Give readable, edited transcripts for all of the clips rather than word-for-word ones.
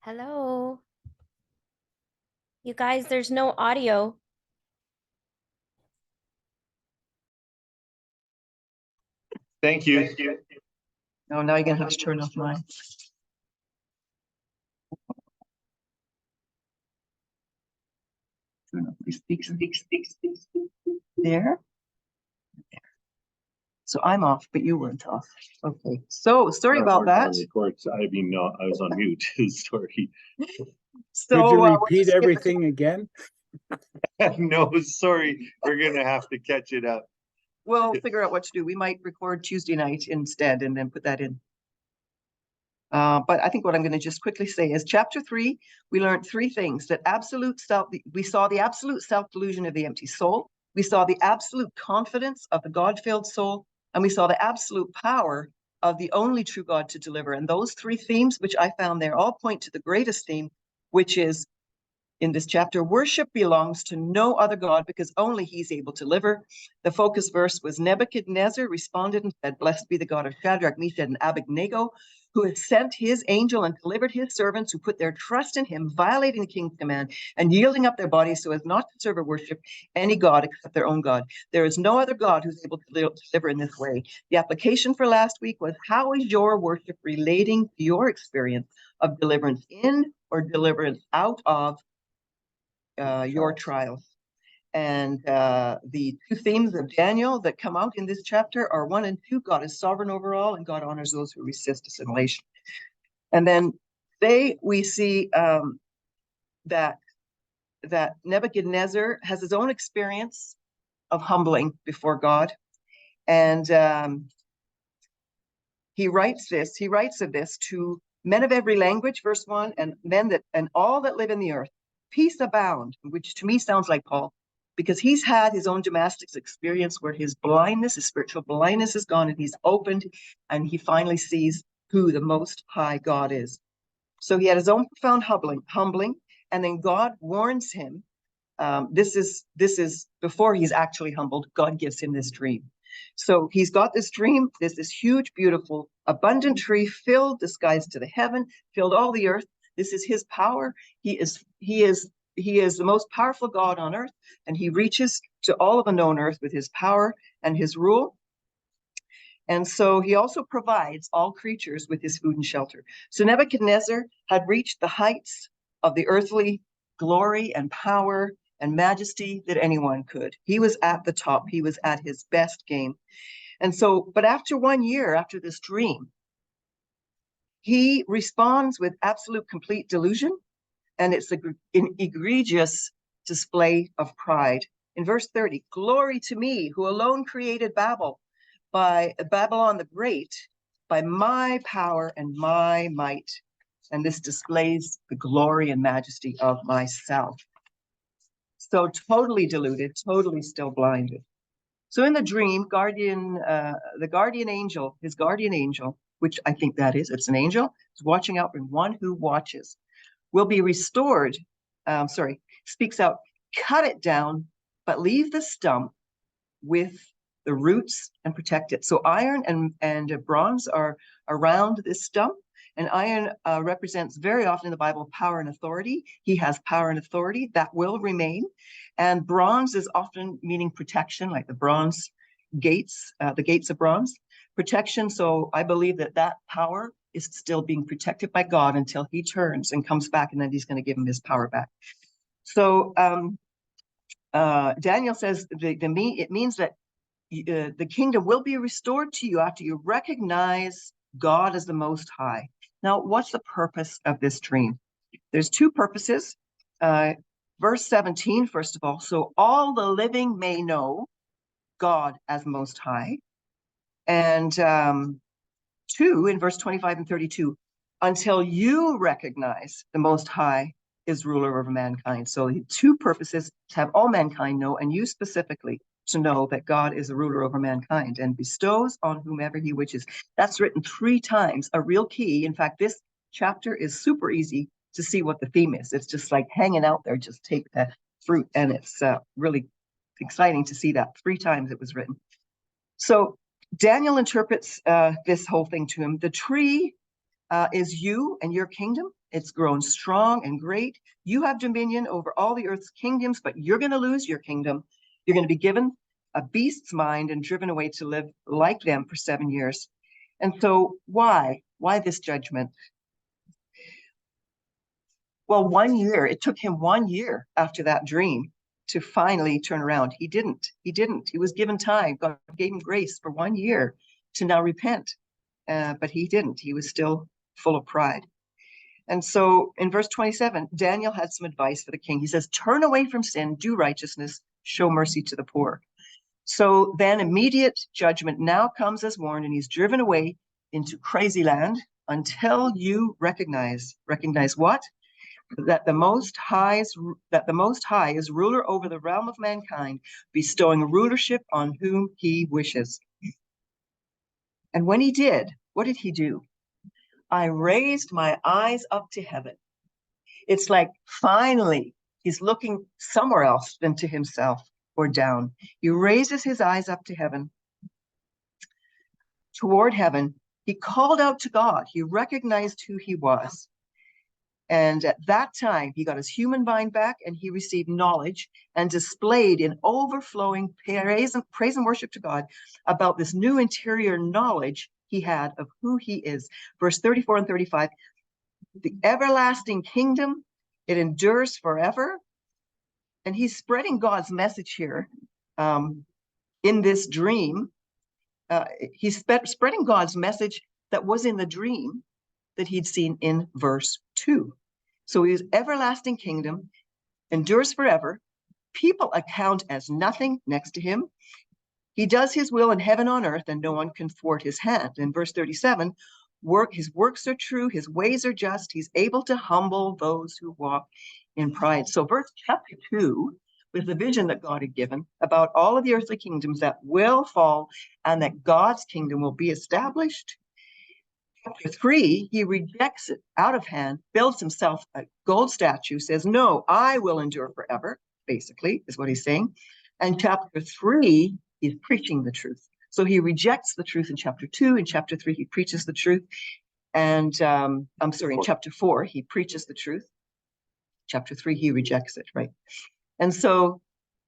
Hello. You guys, there's no audio. Thank you. No, now you're gonna have to turn off mine. Turn off. Speak. There. So I'm off, but you weren't off. Okay. So sorry about that. I mean, no, I was on mute. Sorry. So Could you we'll repeat just skip everything again? No, sorry. We're gonna have to catch it up. We'll figure out what to do. We might record Tuesday night instead and then put that in. But I think what I'm going to just quickly say is chapter 3, we learned three things: that we saw the absolute self-delusion of the empty soul, we saw the absolute confidence of the God-filled soul, and we saw the absolute power of the only true God to deliver. And those three themes, which I found there, all point to the greatest theme, which is in this chapter: worship belongs to no other God because only he's able to deliver. The focus verse was Nebuchadnezzar responded and said, "Blessed be the God of Shadrach, Meshach, and Abednego, who has sent his angel and delivered his servants who put their trust in him, violating the king's command and yielding up their bodies so as not to serve or worship any God except their own God. There is no other God who's able to deliver in this way." The application for last week was, how is your worship relating to your experience of deliverance in or deliverance out of your trials? And the two themes of Daniel that come out in this chapter are 1 and 2. God is sovereign over all, and God honors those who resist assimilation. And then today we see that Nebuchadnezzar has his own experience of humbling before God. And he writes of this to men of every language, verse 1, and all that live in the earth. Peace abound, which to me sounds like Paul, because he's had his own Damascus experience where his spiritual blindness is gone, and he's opened, and he finally sees who the Most High God is. So he had his own profound humbling, and then God warns him. This is before he's actually humbled. God gives him this dream. So he's got this dream. There's this huge, beautiful, abundant tree filled the skies to the heaven, filled all the earth. This is his power. He is the most powerful God on earth, and he reaches to all of the known earth with his power and his rule. And so he also provides all creatures with his food and shelter. So Nebuchadnezzar had reached the heights of the earthly glory and power and majesty that anyone could. He was at the top. He was at his best game. And so, but after 1 year, after this dream, he responds with absolute complete delusion, and it's an egregious display of pride. In verse 30, "Glory to me, who alone created Babylon the Great, by my power and my might. And this displays the glory and majesty of myself." So totally deluded, totally still blinded. So in the dream, his guardian angel, which I think that is, it's an angel, is watching out for one who watches, will be restored. Speaks out, "Cut it down, but leave the stump with the roots and protect it." So iron and bronze are around this stump, and iron represents very often in the Bible power and authority. He has power and authority that will remain. And bronze is often meaning protection, like the bronze gates, the gates of bronze, protection. So I believe that power is still being protected by God until he turns and comes back, and then he's going to give him his power back. So Daniel says it means that the kingdom will be restored to you after you recognize God as the Most High. Now, what's the purpose of this dream? There's two purposes. Verse 17, first of all, "So all the living may know God as Most High." And 2, in verse 25 and 32, "Until you recognize the Most High is ruler over mankind." So the two purposes: to have all mankind know, and you specifically to know that God is a ruler over mankind and bestows on whomever he wishes. That's written 3 times, a real key. In fact, this chapter is super easy to see what the theme is. It's just like hanging out there, just take the fruit, and it's really exciting to see that 3 times it was written. So Daniel interprets this whole thing to him. The tree is you and your kingdom. It's grown strong and great. You have dominion over all the earth's kingdoms, but you're going to lose your kingdom. You're going to be given a beast's mind and driven away to live like them for 7 years. And so why? Why this judgment? Well, 1 year, it took him 1 year after that dream to finally turn around. He didn't. He was given time. God gave him grace for 1 year to now repent. But he didn't. He was still full of pride. And so in verse 27, Daniel had some advice for the king. He says, turn away from sin, do righteousness, show mercy to the poor. So then immediate judgment now comes as warned, and he's driven away into crazy land until you recognize what? That the Most High is ruler over the realm of mankind, bestowing rulership on whom he wishes. And when he did, what did he do? I raised my eyes up to heaven. It's like finally he's looking somewhere else than to himself or down. He raises his eyes up to heaven, toward heaven. He called out to God. He recognized who he was. And at that time, he got his human mind back, and he received knowledge and displayed in overflowing praise and worship to God about this new interior knowledge he had of who he is. Verse 34 and 35, the everlasting kingdom, it endures forever. And he's spreading God's message here in this dream. He's spreading God's message that was in the dream that he'd seen in verse 2. So his everlasting kingdom endures forever. People account as nothing next to him. He does his will in heaven on earth, and no one can thwart his hand. In verse 37, his works are true, his ways are just, he's able to humble those who walk in pride. So verse chapter 2, with the vision that God had given about all of the earthly kingdoms that will fall and that God's kingdom will be established. Chapter 3, he rejects it out of hand, builds himself a gold statue, says, no, I will endure forever, basically, is what he's saying. And chapter 3, he's preaching the truth. So he rejects the truth in chapter 2. In chapter 3, he preaches the truth. And in chapter 4, he preaches the truth. Chapter 3, he rejects it, right? And so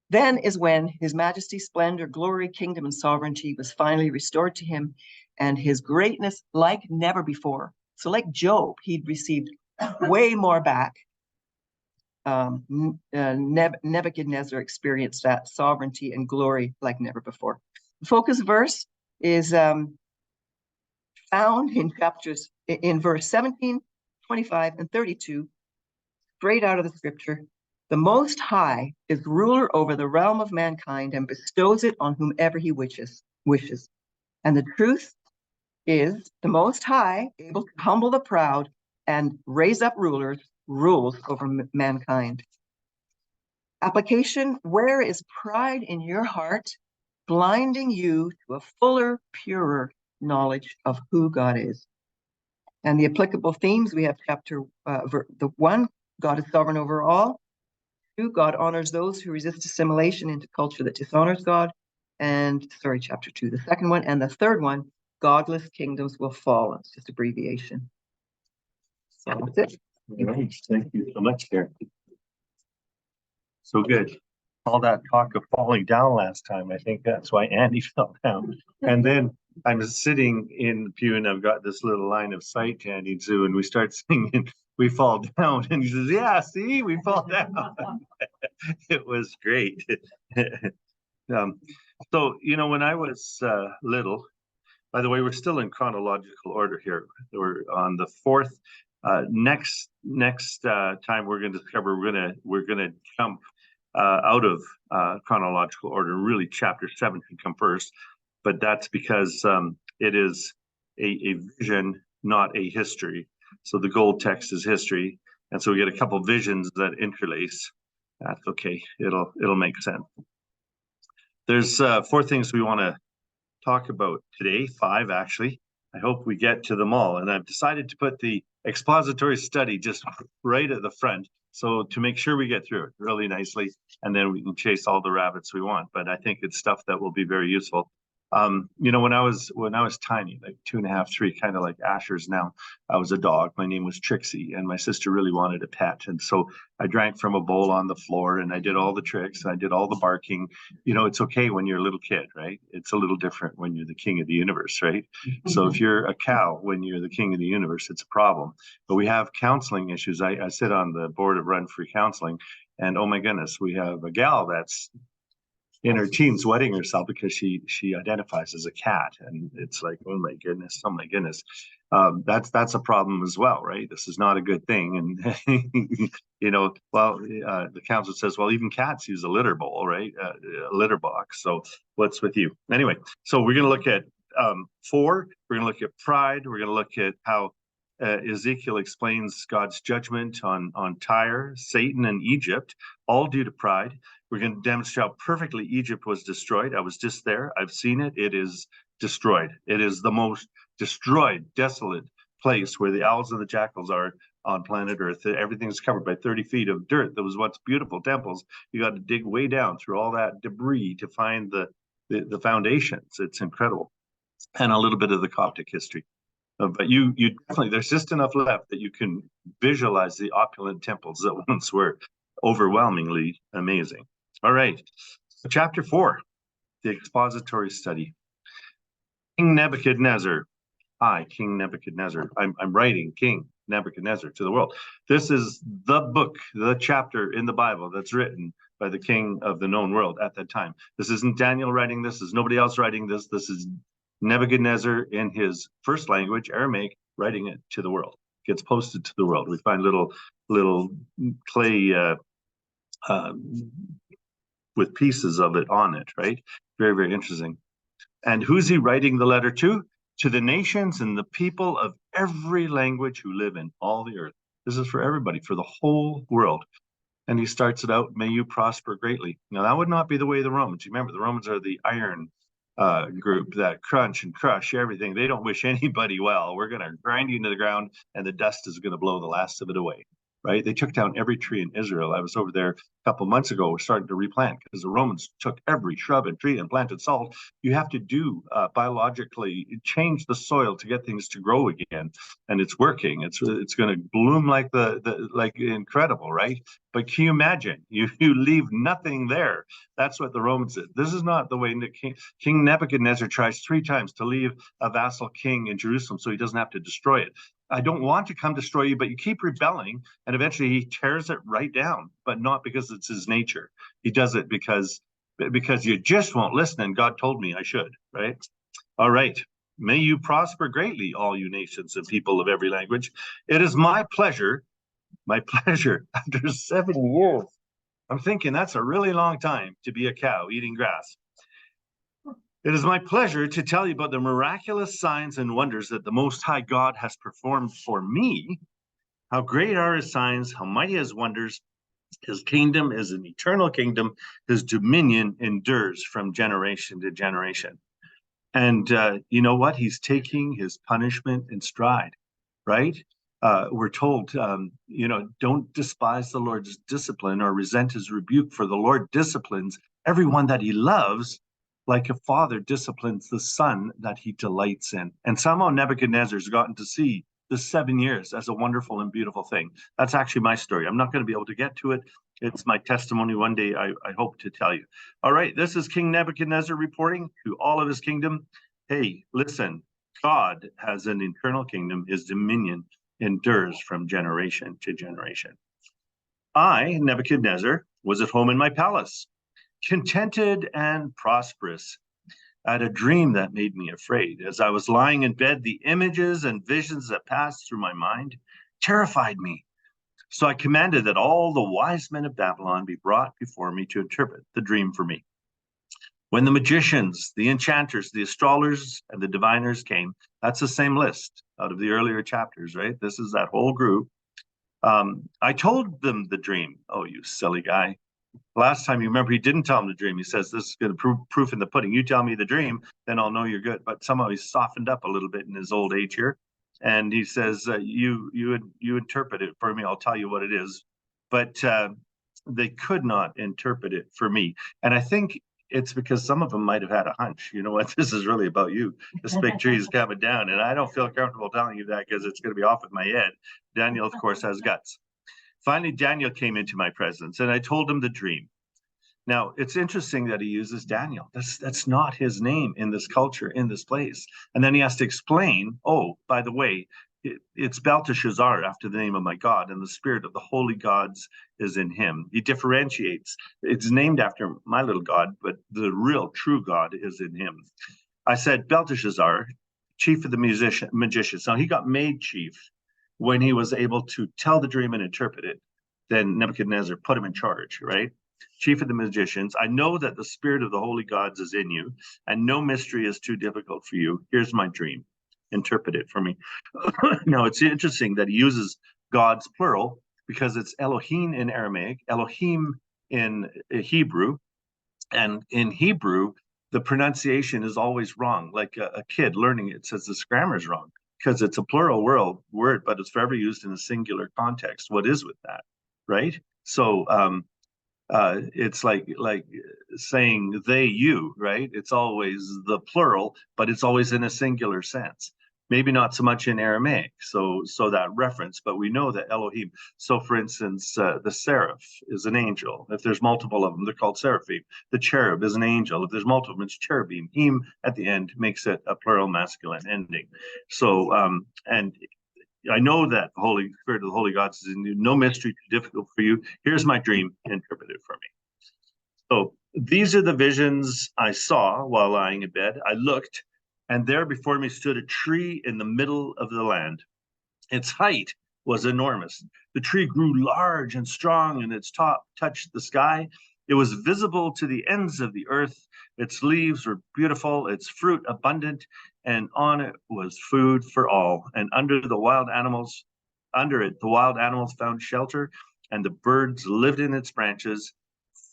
then is when his majesty, splendor, glory, kingdom, and sovereignty was finally restored to him, and his greatness like never before. So like Job, he'd received way more back. Nebuchadnezzar experienced that sovereignty and glory like never before. The focus verse is found in verse 17, 25, and 32, straight out of the scripture. The Most High is ruler over the realm of mankind and bestows it on whomever he wishes. And the truth is the Most High, able to humble the proud and raise up rules over mankind. Application: where is pride in your heart, blinding you to a fuller, purer knowledge of who God is? And the applicable themes, we have chapter 1, God is sovereign over all. 2, God honors those who resist assimilation into culture that dishonors God. Chapter 2, the second one. And the third one, godless kingdoms will fall. It's just abbreviation. So that's it. All right. Thank you so much, Karen. So good. All that talk of falling down last time, I think that's why Andy fell down. And then I'm sitting in the pew and I've got this little line of sight to Andy too, and we start singing, we fall down. And he says, yeah, see, we fall down. It was great. So, when I was little, by the way, we're still in chronological order here. We're on the 4th. Next time we're going to discover we're gonna jump out of chronological order. Really, chapter 7 can come first, but that's because it is a vision, not a history. So the gold text is history, and so we get a couple visions that interlace. That's okay. It'll make sense. There's 4 things we want to talk about today, 5 actually. I hope we get to them all, and I've decided to put the expository study just right at the front, so to make sure we get through it really nicely, and then we can chase all the rabbits we want. But I think it's stuff that will be very useful. You know, when I was tiny, like 2.5, 3, kind of like Asher's now, I was a dog. My name was Trixie, and my sister really wanted a pet. And so I drank from a bowl on the floor, and I did all the tricks. I did all the barking. You know, it's okay when you're a little kid, right? It's a little different when you're the king of the universe, right? So if you're a cow when you're the king of the universe, it's a problem. But we have counseling issues. I sit on the board of Run Free Counseling, and oh my goodness, we have a gal that's in her teens wetting herself because she identifies as a cat, and it's like, oh my goodness, that's a problem as well, right? This is not a good thing. And you know, well, the council says, well, even cats use a litter bowl, right? A litter box. So what's with you anyway? So we're going to look at 4. We're going to look at pride. We're going to look at how Ezekiel explains God's judgment on Tyre, Satan, and Egypt, all due to pride. We're going to demonstrate how perfectly Egypt was destroyed. I was just there. I've seen it. It is destroyed. It is the most destroyed, desolate place where the owls and the jackals are on planet Earth. Everything's covered by 30 feet of dirt. That was once beautiful temples. You got to dig way down through all that debris to find the foundations. It's incredible. And a little bit of the Coptic history. But you definitely, there's just enough left that you can visualize the opulent temples that once were overwhelmingly amazing. All right, so chapter 4, the expository study. King Nebuchadnezzar. I, King Nebuchadnezzar. I'm writing King Nebuchadnezzar to the world. This is the book, the chapter in the Bible that's written by the king of the known world at that time. This isn't Daniel writing this. This is nobody else writing this. This is Nebuchadnezzar in his first language, Aramaic, writing it to the world. Gets posted to the world. We find little clay with pieces of it on it, right? Very, very interesting. And who's he writing the letter to? To the nations and the people of every language who live in all the earth. This is for everybody, for the whole world. And he starts it out, may you prosper greatly. Now, that would not be the way of the Romans. You remember, the Romans are the iron group that crunch and crush everything. They don't wish anybody well. We're going to grind you into the ground, and the dust is going to blow the last of it away. Right? They took down every tree in Israel. I was over there a couple of months ago. We're starting to replant because the Romans took every shrub and tree and planted salt. You have to do biologically change the soil to get things to grow again, and it's working. It's going to bloom like like incredible, right? But can you imagine? You leave nothing there. That's what the Romans did. This is not the way King Nebuchadnezzar tries 3 times to leave a vassal king in Jerusalem so he doesn't have to destroy it. I don't want to come destroy you, but you keep rebelling, and eventually he tears it right down, but not because it's his nature. He does it because you just won't listen, and God told me I should, right? All right. May you prosper greatly, all you nations and people of every language. It is my pleasure, after 7 years. I'm thinking that's a really long time to be a cow eating grass. It is my pleasure to tell you about the miraculous signs and wonders that the Most High God has performed for me. How great are his signs, how mighty his wonders. His kingdom is an eternal kingdom. His dominion endures from generation to generation. And you know what? He's taking his punishment in stride, right? We're told, you know, don't despise the Lord's discipline or resent his rebuke, for the Lord disciplines everyone that he loves, like a father disciplines the son that he delights in. And somehow Nebuchadnezzar's gotten to see the 7 years as a wonderful and beautiful thing. That's actually my story. I'm not going to be able to get to it. It's my testimony one day, I hope to tell you. All right, this is King Nebuchadnezzar reporting to all of his kingdom. Hey, listen, God has an eternal kingdom. His dominion endures from generation to generation. I, Nebuchadnezzar, was at home in my palace, contented and prosperous. I had a dream that made me afraid. As I was lying in bed, the images and visions that passed through my mind terrified me. So I commanded that all the wise men of Babylon be brought before me to interpret the dream for me. When the magicians, the enchanters, the astrologers, and the diviners came, that's the same list out of the earlier chapters, right? This is that whole group. I told them the dream. Oh, you silly guy. Last time, you remember, he didn't tell him the dream. He says, this is going to proof in the pudding. You tell me the dream, then I'll know you're good. But somehow he's softened up a little bit in his old age here. And he says, you interpret it for me. I'll tell you what it is. But they could not interpret it for me. And I think it's because some of them might have had a hunch. You know what? This is really about you. This big tree is coming down, and I don't feel comfortable telling you that because it's going to be off with my head. Daniel, of course, has guts. Finally, Daniel came into my presence, and I told him the dream. Now, it's interesting that he uses Daniel. That's not his name in this culture, in this place. And then he has to explain, oh, by the way, it's Belteshazzar after the name of my God, and the spirit of the holy gods is in him. He differentiates. It's named after my little god, but the real true God is in him. I said, Belteshazzar, chief of the magicians. Now, he got made chief when he was able to tell the dream and interpret it. Then Nebuchadnezzar put him in charge, right? Chief of the magicians, I know that the spirit of the holy gods is in you, and no mystery is too difficult for you. Here's my dream. Interpret it for me. Now, it's interesting that he uses gods plural because it's Elohim in Aramaic, Elohim in Hebrew, and in Hebrew, the pronunciation is always wrong. Like a kid learning it says this grammar is wrong because it's a plural word, but it's forever used in a singular context. What is with that, right? So it's like saying they, you, right? It's always the plural, but it's always in a singular sense. Maybe not so much in Aramaic, so that reference, but we know that Elohim. So for instance, the seraph is an angel. If there's multiple of them, they're called seraphim. The cherub is an angel. If there's multiple of them, it's cherubim. Him at the end makes it a plural masculine ending. So, and I know that the Holy Spirit of the Holy Gods is in you. No mystery too difficult for you. Here's my dream, interpret it for me. So these are the visions I saw while lying in bed. I looked, and there before me stood a tree in the middle of the land. Its height was enormous. The tree grew large and strong, and its top touched the sky. It was visible to the ends of the earth. Its leaves were beautiful, its fruit abundant, and on it was food for all. And under it, the wild animals found shelter, and the birds lived in its branches.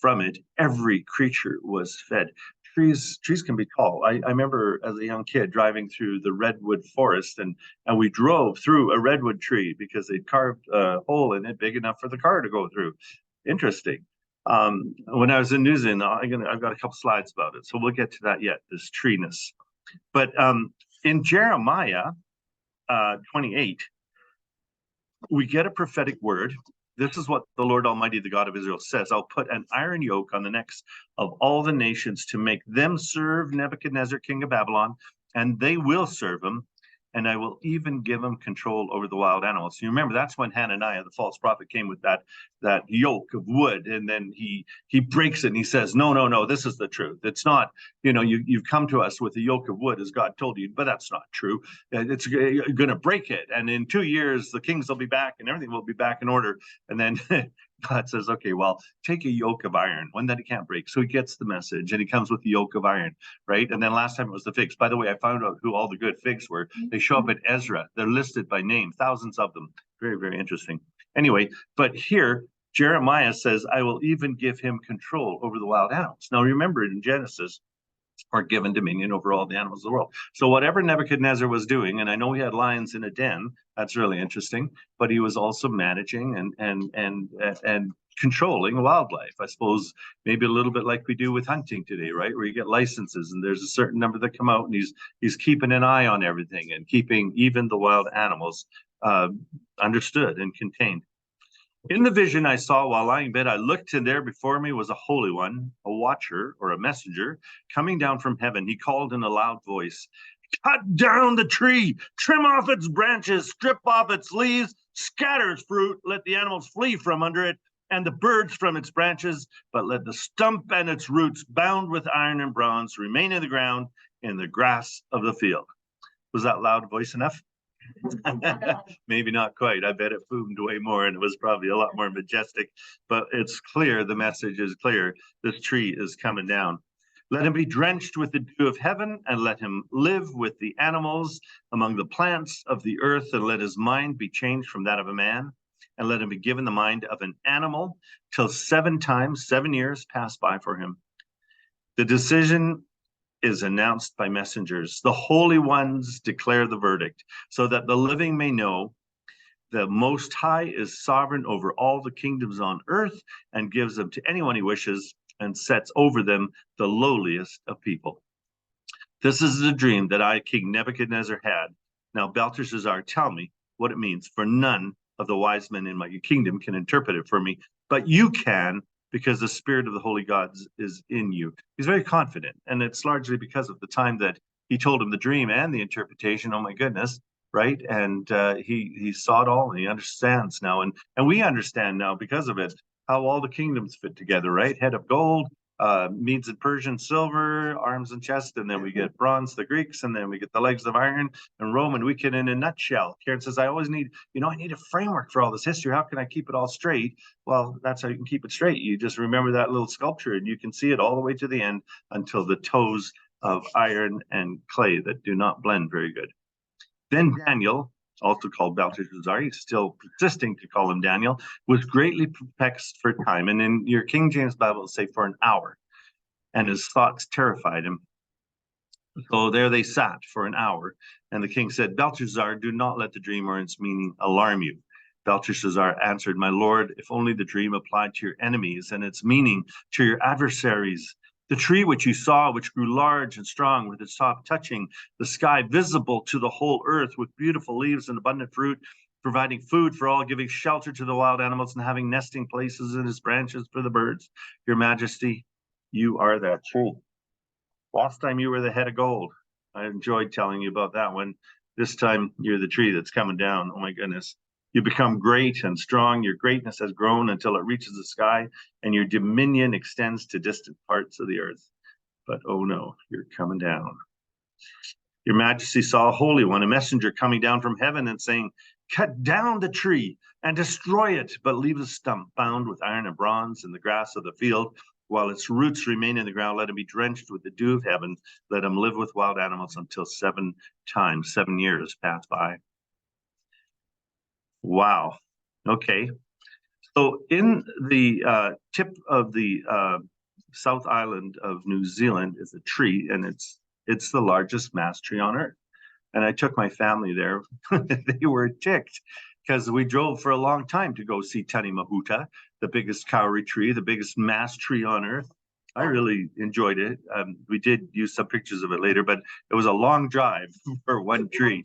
From it, every creature was fed. Trees can be tall. I remember as a young kid driving through the redwood forest, and we drove through a redwood tree because they'd carved a hole in it big enough for the car to go through. Interesting. When I was in New Zealand, I've got a couple slides about it, so we'll get to that yet, this treeness. But in Jeremiah 28, we get a prophetic word. This is what the Lord Almighty, the God of Israel, says. I'll put an iron yoke on the necks of all the nations to make them serve Nebuchadnezzar, king of Babylon, and they will serve him, and I will even give him control over the wild animals. You remember, that's when Hananiah, the false prophet, came with that yoke of wood, and then he breaks it, and he says, no, this is the truth. It's not, you've come to us with a yoke of wood, as God told you, but that's not true. It's going to break it, and in 2 years, the kings will be back, and everything will be back in order. And then God says, okay, well, take a yoke of iron, one that he can't break. So he gets the message, and he comes with the yoke of iron, right? And then last time it was the figs. By the way, I found out who all the good figs were. They show up in Ezra. They're listed by name, thousands of them. Very, very interesting. Anyway, but here, Jeremiah says, I will even give him control over the wild animals. Now, remember in Genesis, are given dominion over all the animals of the world. So whatever Nebuchadnezzar was doing, and I know he had lions in a den, that's really interesting, but he was also managing and controlling wildlife. I suppose maybe a little bit like we do with hunting today, right? Where you get licenses and there's a certain number that come out, and he's keeping an eye on everything and keeping even the wild animals understood and contained. In the vision I saw while lying in bed, I looked, and there before me was a holy one, a watcher or a messenger, coming down from heaven. He called in a loud voice, cut down the tree, trim off its branches, strip off its leaves, scatter its fruit, let the animals flee from under it, and the birds from its branches, but let the stump and its roots, bound with iron and bronze, remain in the ground, in the grass of the field. Was that loud voice enough? Maybe not quite. I bet it boomed way more, and it was probably a lot more majestic, but it's clear, the message is clear. This tree is coming down. Let him be drenched with the dew of heaven, and let him live with the animals among the plants of the earth, and let his mind be changed from that of a man, and let him be given the mind of an animal, till 7 years pass by for him. The decision is announced by messengers. The holy ones declare the verdict, so that the living may know the Most High is sovereign over all the kingdoms on earth and gives them to anyone he wishes. and sets over them the lowliest of people. This is the dream that I, King Nebuchadnezzar, had. Now, Belteshazzar, tell me what it means, for none of the wise men in my kingdom can interpret it for me, but you can, because the spirit of the holy gods is in you. He's very confident, and it's largely because of the time that he told him the dream and the interpretation. Oh my goodness, right? And he saw it all, and he understands now, and we understand now because of it how all the kingdoms fit together, right? Head of gold, Medes and Persian silver, arms and chest, and then we get bronze, the Greeks, and then we get the legs of iron and Roman. We can, in a nutshell. Karen says, I always need, I need a framework for all this history. How can I keep it all straight? Well, that's how you can keep it straight. You just remember that little sculpture, and you can see it all the way to the end until the toes of iron and clay that do not blend very good. Then Daniel, also called Belteshazzar, he's still persisting to call him Daniel, was greatly perplexed for time. And in your King James Bible, it'll say for an hour. And his thoughts terrified him. So there they sat for an hour. And the king said, Belteshazzar, do not let the dream or its meaning alarm you. Belteshazzar answered, my lord, if only the dream applied to your enemies and its meaning to your adversaries. The tree which you saw, which grew large and strong, with its top touching the sky, visible to the whole earth, with beautiful leaves and abundant fruit, providing food for all, giving shelter to the wild animals, and having nesting places in its branches for the birds. Your Majesty, you are that tree. Last time you were the head of gold. I enjoyed telling you about that one. This time you're the tree that's coming down. Oh my goodness. You become great and strong. Your greatness has grown until it reaches the sky, and your dominion extends to distant parts of the earth. But oh no, you're coming down. Your Majesty saw a holy one, a messenger coming down from heaven and saying, cut down the tree and destroy it, but leave the stump bound with iron and bronze in the grass of the field. While its roots remain in the ground, let him be drenched with the dew of heaven. Let him live with wild animals until 7 years pass by. Wow. Okay. So in the tip of the South Island of New Zealand is a tree, and it's the largest mass tree on earth. And I took my family there. They were ticked because we drove for a long time to go see Tani Mahuta, the biggest kauri tree, the biggest mass tree on earth. I really enjoyed it. We did use some pictures of it later, but it was a long drive for one tree.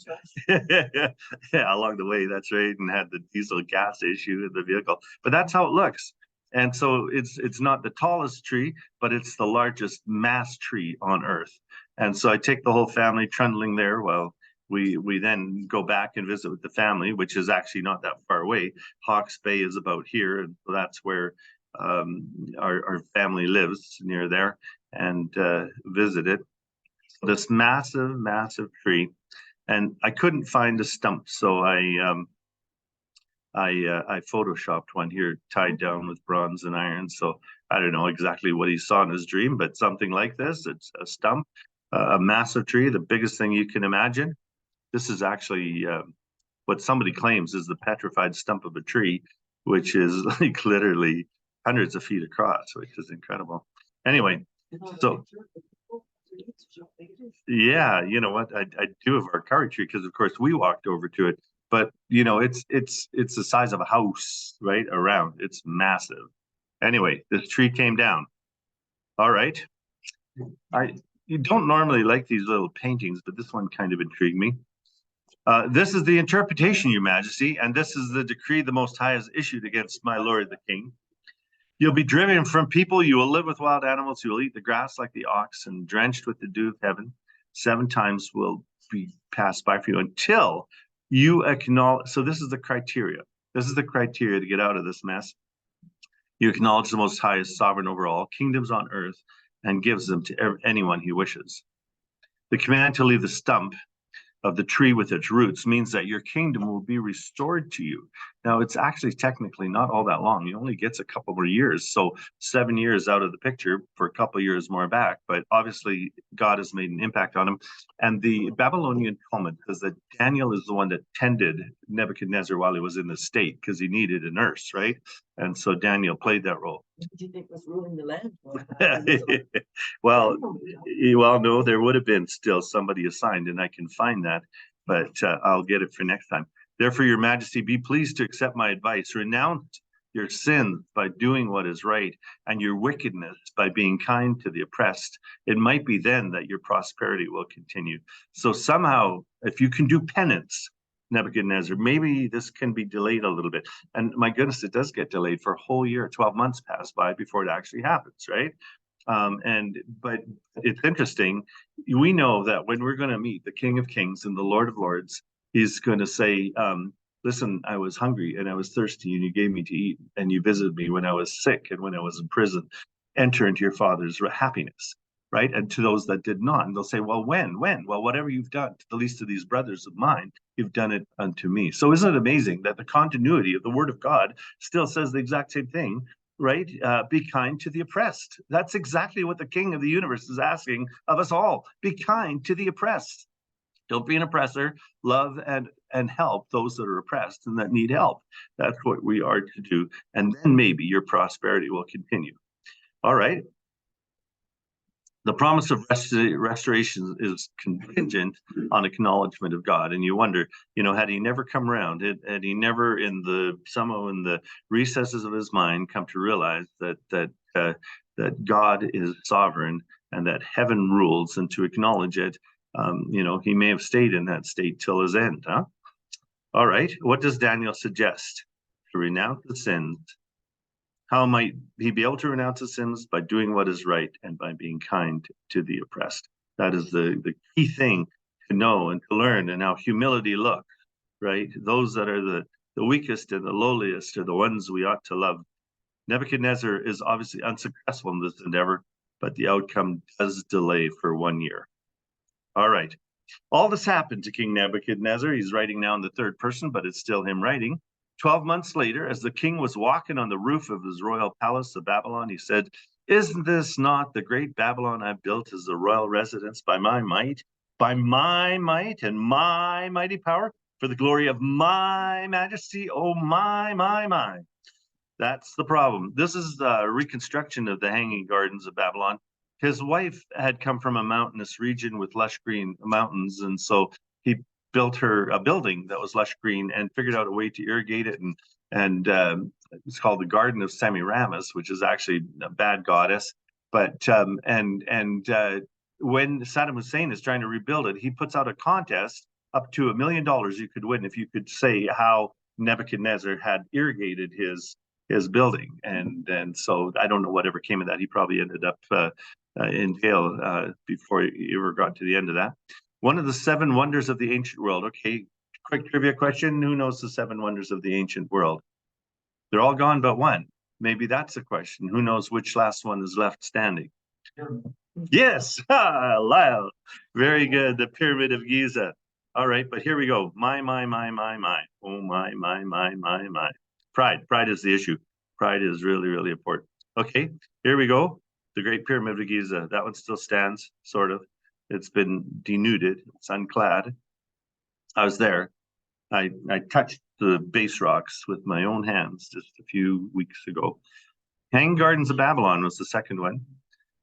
Yeah, along the way, that's right, and had the diesel gas issue in the vehicle. But that's how it looks. And so it's not the tallest tree, but it's the largest mass tree on earth. And so I take the whole family trundling there. Well, we then go back and visit with the family, which is actually not that far away. Hawke's Bay is about here, and that's where our family lives, near there, and visit it. This massive tree, and I couldn't find a stump, so I photoshopped one here, tied down with bronze and iron. So I don't know exactly what he saw in his dream, but something like this. It's a stump, a massive tree, the biggest thing you can imagine. This is actually what somebody claims is the petrified stump of a tree, which is like literally hundreds of feet across, which is incredible. Anyway, so yeah, you know what? I do have our kauri tree because, of course, we walked over to it. But you know, it's the size of a house, right? Around, it's massive. Anyway, this tree came down. All right, you don't normally like these little paintings, but this one kind of intrigued me. This is the interpretation, Your Majesty, and this is the decree the Most High has issued against my lord the king. You'll be driven from people, you will live with wild animals, you will eat the grass like the ox, and drenched with the dew of heaven. 7 times will be passed by for you until you acknowledge. So this is the criteria. This is the criteria to get out of this mess. You acknowledge the Most High is sovereign over all kingdoms on earth and gives them to anyone he wishes. The command to leave the stump of the tree with its roots means that your kingdom will be restored to you. Now, it's actually technically not all that long. He only gets a couple more years. So 7 years out of the picture for a couple of years more back. But obviously, God has made an impact on him. And the Babylonian Talmud says that Daniel is the one that tended Nebuchadnezzar while he was in the state because he needed a nurse, right? And so Daniel played that role. Do you think was ruling the land? Well, no, there would have been still somebody assigned, and I can find that, but I'll get it for next time. Therefore, Your Majesty, be pleased to accept my advice. Renounce your sins by doing what is right, and your wickedness by being kind to the oppressed, it might be then that your prosperity will continue. So somehow, if you can do penance, Nebuchadnezzar, maybe this can be delayed a little bit. And my goodness, it does get delayed for a whole year. 12 months pass by before it actually happens, right? But it's interesting. We know that when we're going to meet the King of Kings and the Lord of Lords, he's going to say, listen, I was hungry and I was thirsty and you gave me to eat, and you visited me when I was sick and when I was in prison. Enter into your Father's happiness, right? And to those that did not, and they'll say, well, when? Well, whatever you've done to the least of these brothers of mine, you've done it unto me. So isn't it amazing that the continuity of the Word of God still says the exact same thing? Right? Be kind to the oppressed. That's exactly what the King of the universe is asking of us all. Be kind to the oppressed. Don't be an oppressor. Love and help those that are oppressed and that need help. That's what we are to do. And then maybe your prosperity will continue. All right. The promise of restoration is contingent on acknowledgement of God. And you wonder, had he never come around, had he never somehow in the recesses of his mind come to realize that God is sovereign and that heaven rules, and to acknowledge it, he may have stayed in that state till his end, huh? All right. What does Daniel suggest? To renounce the sins. How might he be able to renounce his sins? By doing what is right and by being kind to the oppressed. That is the key thing to know and to learn, and how humility looks, right? Those that are the weakest and the lowliest are the ones we ought to love. Nebuchadnezzar is obviously unsuccessful in this endeavor, but the outcome does delay for 1 year. All right. All this happened to King Nebuchadnezzar. He's writing now in the third person, but it's still him writing. 12 months later, as the king was walking on the roof of his royal palace of Babylon, he said, "Isn't this not the great Babylon I built as a royal residence by my might and my mighty power, for the glory of my majesty? Oh, my. That's the problem. This is the reconstruction of the Hanging Gardens of Babylon. His wife had come from a mountainous region with lush green mountains, and so he built her a building that was lush green and figured out a way to irrigate it, and it's called the Garden of Semiramis, which is actually a bad goddess. But when Saddam Hussein is trying to rebuild it, he puts out a contest up to $1 million you could win if you could say how Nebuchadnezzar had irrigated his building, and so I don't know whatever came of that. He probably ended up in jail before he ever got to the end of that. One of the 7 wonders of the ancient world. Okay, quick trivia question. Who knows the 7 wonders of the ancient world? They're all gone but one. Maybe that's a question. Who knows which last one is left standing? Yes, Lyle. Very good. The Pyramid of Giza. All right, but here we go. My. Oh, my. Pride is the issue. Pride is really, really important. Okay, here we go. The Great Pyramid of Giza. That one still stands, sort of. It's been denuded. It's unclad. I was there. I touched the base rocks with my own hands just a few weeks ago. Hanging Gardens of Babylon was the second one.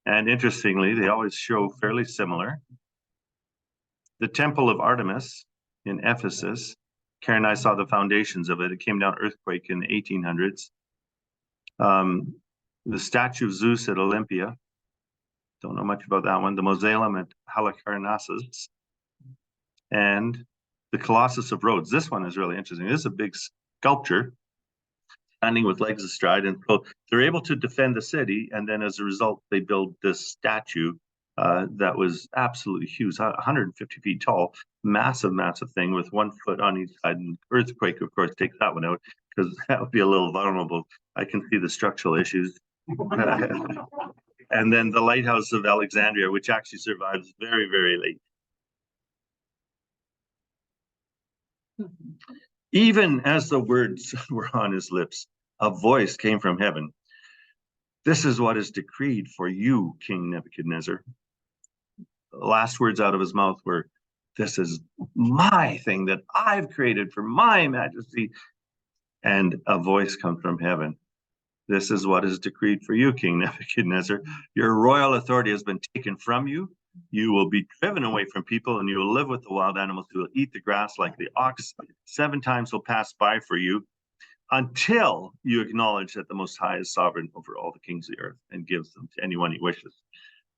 And interestingly, they always show fairly similar. The Temple of Artemis in Ephesus. Karen and I saw the foundations of it. It came down earthquake in the 1800s. The statue of Zeus at Olympia. Don't know much about that one. The Mausoleum at Halicarnassus. And the Colossus of Rhodes. This one is really interesting. This is a big sculpture standing with legs astride. And so they're able to defend the city. And then as a result, they build this statue that was absolutely huge, 150 feet tall, massive thing with 1 foot on each side. And earthquake, of course, takes that one out because that would be a little vulnerable. I can see the structural issues. And then the Lighthouse of Alexandria, which actually survives very, very late. Even as the words were on his lips, a voice came from heaven. This is what is decreed for you, King Nebuchadnezzar. The last words out of his mouth were, this is my thing that I've created for my majesty. And a voice comes from heaven. This is what is decreed for you, King Nebuchadnezzar. Your royal authority has been taken from you. You will be driven away from people, and you will live with the wild animals who will eat the grass like the ox. 7 times will pass by for you. until you acknowledge that the Most High is sovereign over all the kings of the earth and gives them to anyone he wishes.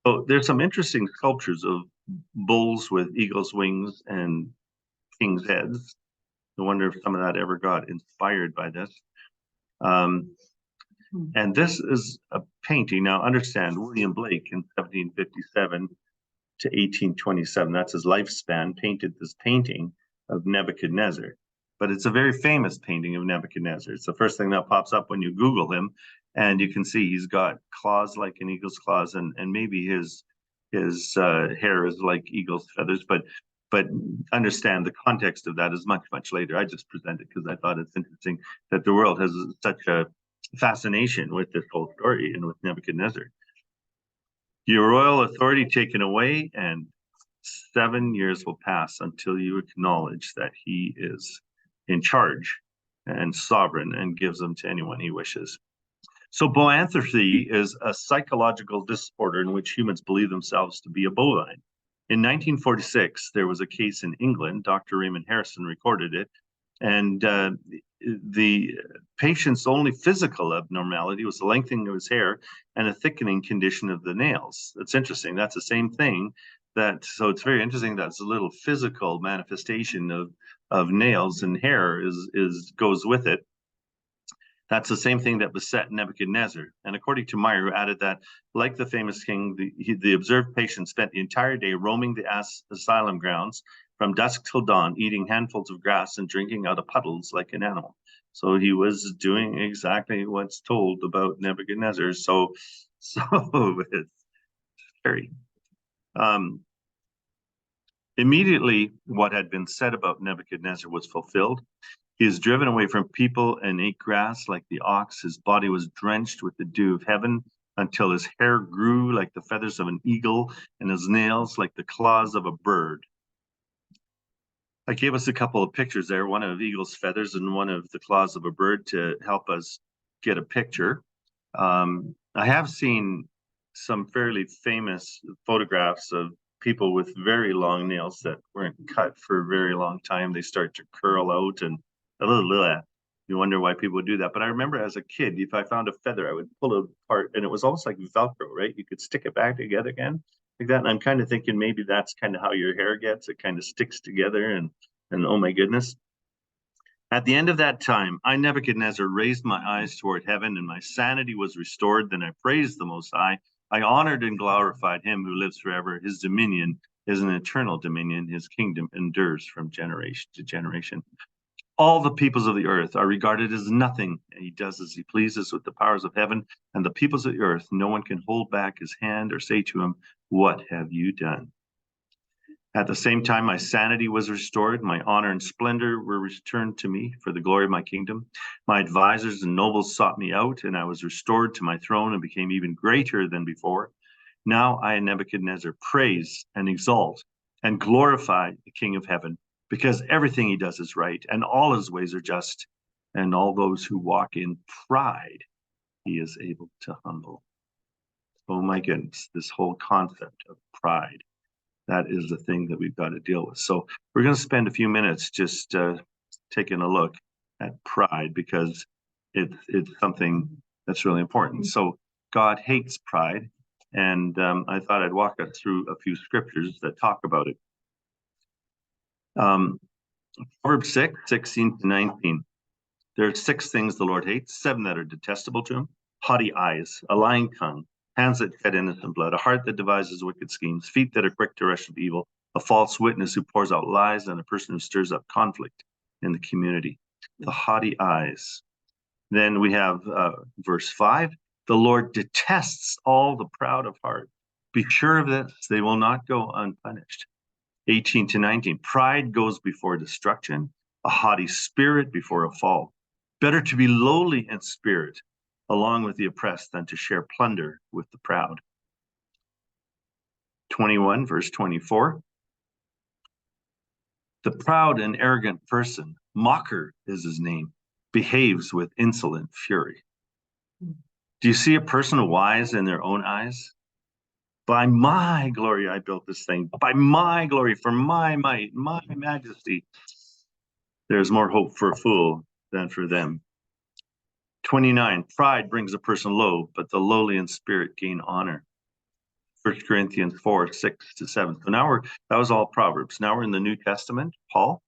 So there's some interesting sculptures of bulls with eagles' wings and kings' heads. I wonder if some of that ever got inspired by this. And this is a painting. Now, understand, William Blake in 1757 to 1827, that's his lifespan, painted this painting of Nebuchadnezzar. But it's a very famous painting of Nebuchadnezzar. It's the first thing that pops up when you Google him. And you can see he's got claws like an eagle's claws, and maybe his hair is like eagle's feathers. But understand the context of that is much, much later. I just present it because I thought it's interesting that the world has such a fascination with this whole story and with Nebuchadnezzar. Your royal authority taken away, and 7 years will pass until you acknowledge that he is in charge and sovereign and gives them to anyone he wishes. So boanthropy is a psychological disorder in which humans believe themselves to be a bovine. In 1946, there was a case in England. Dr. Raymond Harrison recorded it, and the patient's only physical abnormality was the lengthening of his hair and a thickening condition of the nails. It's interesting. That's the same thing. So it's very interesting that it's a little physical manifestation of nails and hair goes with it. That's the same thing that beset Nebuchadnezzar. And according to Meyer, who added that, like the famous king, the observed patient spent the entire day roaming the asylum grounds from dusk till dawn, eating handfuls of grass and drinking out of puddles like an animal. So he was doing exactly what's told about Nebuchadnezzar. So it's scary. Immediately, what had been said about Nebuchadnezzar was fulfilled. He is driven away from people and ate grass like the ox. His body was drenched with the dew of heaven until his hair grew like the feathers of an eagle and his nails like the claws of a bird. I gave us a couple of pictures there, one of eagle's feathers and one of the claws of a bird to help us get a picture. I have seen some fairly famous photographs of people with very long nails that weren't cut for a very long time. They start to curl out and you wonder why people would do that. But I remember as a kid, if I found a feather, I would pull it apart and it was almost like Velcro, right? You could stick it back together again like that. And I'm kind of thinking maybe that's kind of how your hair gets. It kind of sticks together and oh my goodness. At the end of that time, I, Nebuchadnezzar, raised my eyes toward heaven and my sanity was restored. Then I praised the Most High. I honored and glorified him who lives forever. His dominion is an eternal dominion. His kingdom endures from generation to generation. All the peoples of the earth are regarded as nothing, and he does as he pleases with the powers of heaven and the peoples of the earth. No one can hold back his hand or say to him, "What have you done?" At the same time, my sanity was restored. My honor and splendor were returned to me for the glory of my kingdom. My advisors and nobles sought me out, and I was restored to my throne and became even greater than before. Now I, Nebuchadnezzar, praise and exalt and glorify the King of heaven, because everything he does is right, and all his ways are just, and all those who walk in pride, he is able to humble. Oh my goodness, this whole concept of pride, that is the thing that we've got to deal with. So we're going to spend a few minutes just taking a look at pride, because it's something that's really important. So God hates pride, and I thought I'd walk us through a few scriptures that talk about it. Proverbs 6:16-19. There are 6 things the Lord hates, 7 that are detestable to him: haughty eyes, a lying tongue, hands that shed innocent blood, a heart that devises wicked schemes, feet that are quick to rush of evil, a false witness who pours out lies, and a person who stirs up conflict in the community. The haughty eyes. Then we have verse 5. The Lord detests all the proud of heart. Be sure of this, they will not go unpunished. 18-19. Pride goes before destruction, a haughty spirit before a fall. Better to be lowly in spirit along with the oppressed than to share plunder with the proud. 21, verse 24. The proud and arrogant person, mocker is his name, behaves with insolent fury. Do you see a person wise in their own eyes? By my glory, I built this thing. By my glory, for my might, my majesty. There's more hope for a fool than for them 29, pride brings a person low, but the lowly in spirit gain honor. 1 Corinthians 4, 6 to 7. So now that was all Proverbs. Now we're in the New Testament, Paul.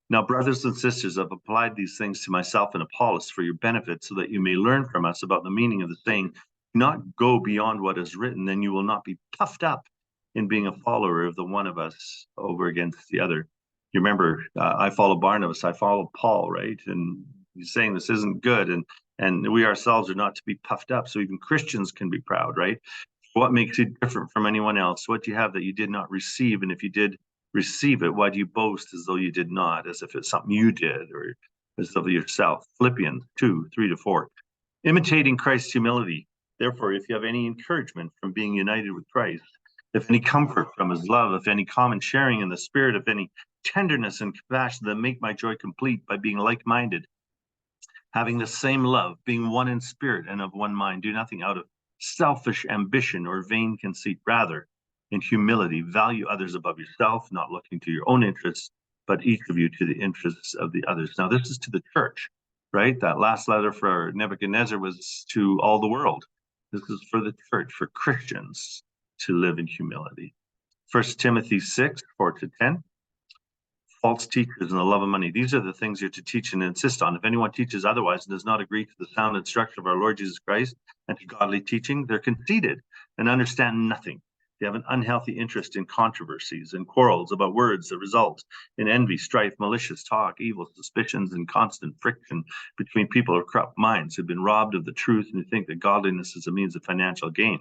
Now, brothers and sisters, I've applied these things to myself and Apollos for your benefit, so that you may learn from us about the meaning of the saying, not go beyond what is written, then you will not be puffed up in being a follower of the one of us over against the other. You remember, I follow Barnabas, I follow Paul, right? And he's saying this isn't good, and we ourselves are not to be puffed up. So even Christians can be proud, right? What makes you different from anyone else? What do you have that you did not receive? And if you did receive it, why do you boast as though you did not, as if it's something you did, or as of yourself? Philippians 2, 3 to 4. Imitating Christ's humility. Therefore, if you have any encouragement from being united with Christ, if any comfort from his love, if any common sharing in the Spirit, if any tenderness and compassion, that make my joy complete by being like-minded, having the same love, being one in spirit and of one mind. Do nothing out of selfish ambition or vain conceit. Rather, in humility, value others above yourself, not looking to your own interests, but each of you to the interests of the others. Now, this is to the church, right? That last letter for Nebuchadnezzar was to all the world. This is for the church, for Christians to live in humility. 1 Timothy 6, 4 to 10. False teachers and the love of money. These are the things you're to teach and insist on. If anyone teaches otherwise and does not agree to the sound instruction of our Lord Jesus Christ and to godly teaching, they're conceited and understand nothing. They have an unhealthy interest in controversies and quarrels about words that result in envy, strife, malicious talk, evil suspicions, and constant friction between people of corrupt minds who've been robbed of the truth and who think that godliness is a means of financial gain.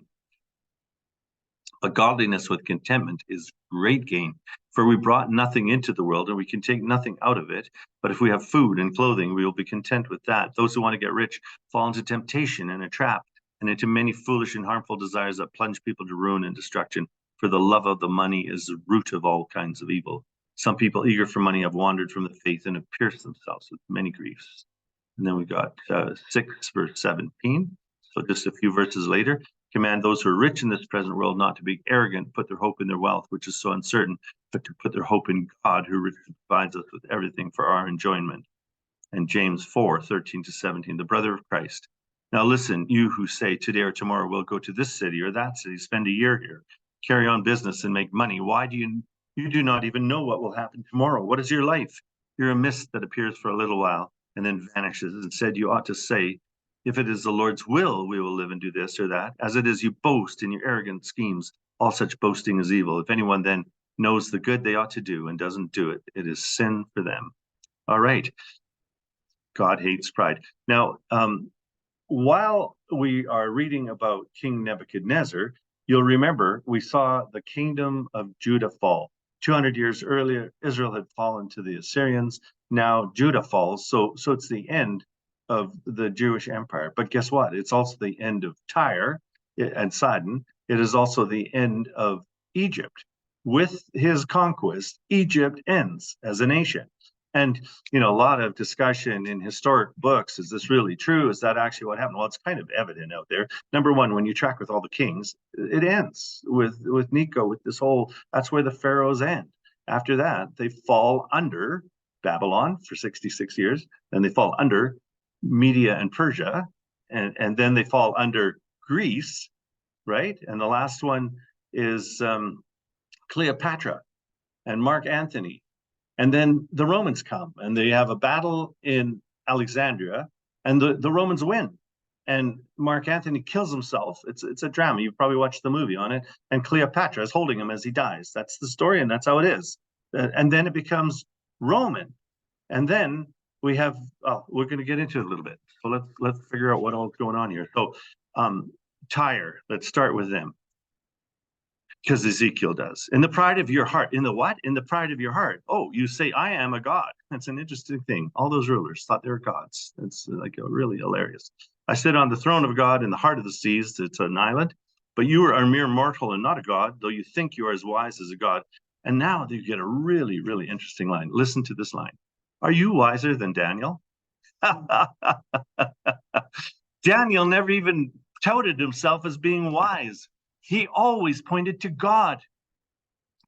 But godliness with contentment is great gain. For we brought nothing into the world, and we can take nothing out of it. But if we have food and clothing, we will be content with that. Those who want to get rich fall into temptation and a trap, and into many foolish and harmful desires that plunge people to ruin and destruction. For the love of the money is the root of all kinds of evil. Some people eager for money have wandered from the faith and have pierced themselves with many griefs. And then we got 6 verse 17. So just a few verses later. Command those who are rich in this present world not to be arrogant, put their hope in their wealth, which is so uncertain, but to put their hope in God, who richly provides us with everything for our enjoyment. And James 4, 13 to 17, the brother of Christ. Now listen, you who say today or tomorrow we'll go to this city or that city, spend a year here, carry on business and make money. Why do you do not even know what will happen tomorrow? What is your life? You're a mist that appears for a little while and then vanishes. Instead, you ought to say, if it is the Lord's will, we will live and do this or that. As it is, you boast in your arrogant schemes. All such boasting is evil. If anyone then knows the good they ought to do and doesn't do it, it is sin for them. All right. God hates pride. Now, while we are reading about King Nebuchadnezzar, you'll remember we saw the kingdom of Judah fall. 200 years earlier, Israel had fallen to the Assyrians. Now Judah falls. So it's the end of the Jewish empire. But guess what? It's also the end of Tyre and Sidon. It is also the end of Egypt. With his conquest, Egypt ends as a nation. And, you know, a lot of discussion in historic books, is this really true? Is that actually what happened? Well, it's kind of evident out there. Number one, when you track with all the kings, it ends with Necho, with this whole, that's where the pharaohs end. After that, they fall under Babylon for 66 years, then they fall under Media and Persia, and then they fall under Greece, right? And the last one is Cleopatra and Mark Antony. And then the Romans come and they have a battle in Alexandria, and the Romans win. And Mark Antony kills himself. It's a drama. You've probably watched the movie on it. And Cleopatra is holding him as he dies. That's the story, and that's how it is. And then it becomes Roman. And then we have, we're going to get into it a little bit. So let's figure out what all's going on here. So Tyre, let's start with them. Because Ezekiel does. In the pride of your heart. In the what? In the pride of your heart. Oh, you say, I am a god. That's an interesting thing. All those rulers thought they were gods. It's like really hilarious. I sit on the throne of God in the heart of the seas. It's an island. But you are a mere mortal and not a god, though you think you are as wise as a god. And now you get a really, really interesting line. Listen to this line. Are you wiser than Daniel? Daniel never even touted himself as being wise. He always pointed to God.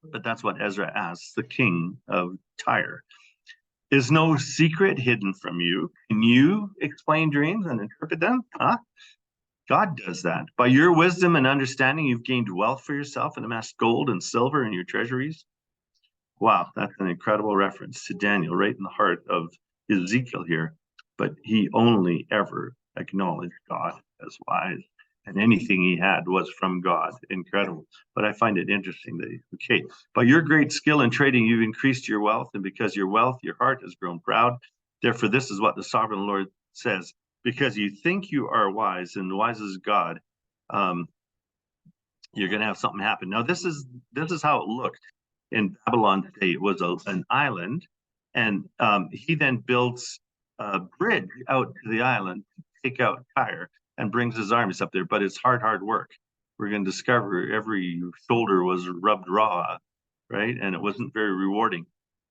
But that's what Ezra asks the king of Tyre. Is no secret hidden from you. Can you explain dreams and interpret them? Huh? God does that. By your wisdom and understanding, you've gained wealth for yourself and amassed gold and silver in your treasuries. Wow, that's an incredible reference to Daniel, right in the heart of Ezekiel here. But he only ever acknowledged God as wise, and anything he had was from God. Incredible. But I find it interesting that, okay, by your great skill in trading, you've increased your wealth, and because your wealth, your heart has grown proud. Therefore, this is what the sovereign Lord says: because you think you are wise, and wise is God, you're going to have something happen. Now, this is how it looked in Babylon today. It was an island, and he then builds a bridge out to the island to take out Tyre and brings his armies up there. But it's hard work. We're going to discover every shoulder was rubbed raw, right? And it wasn't very rewarding.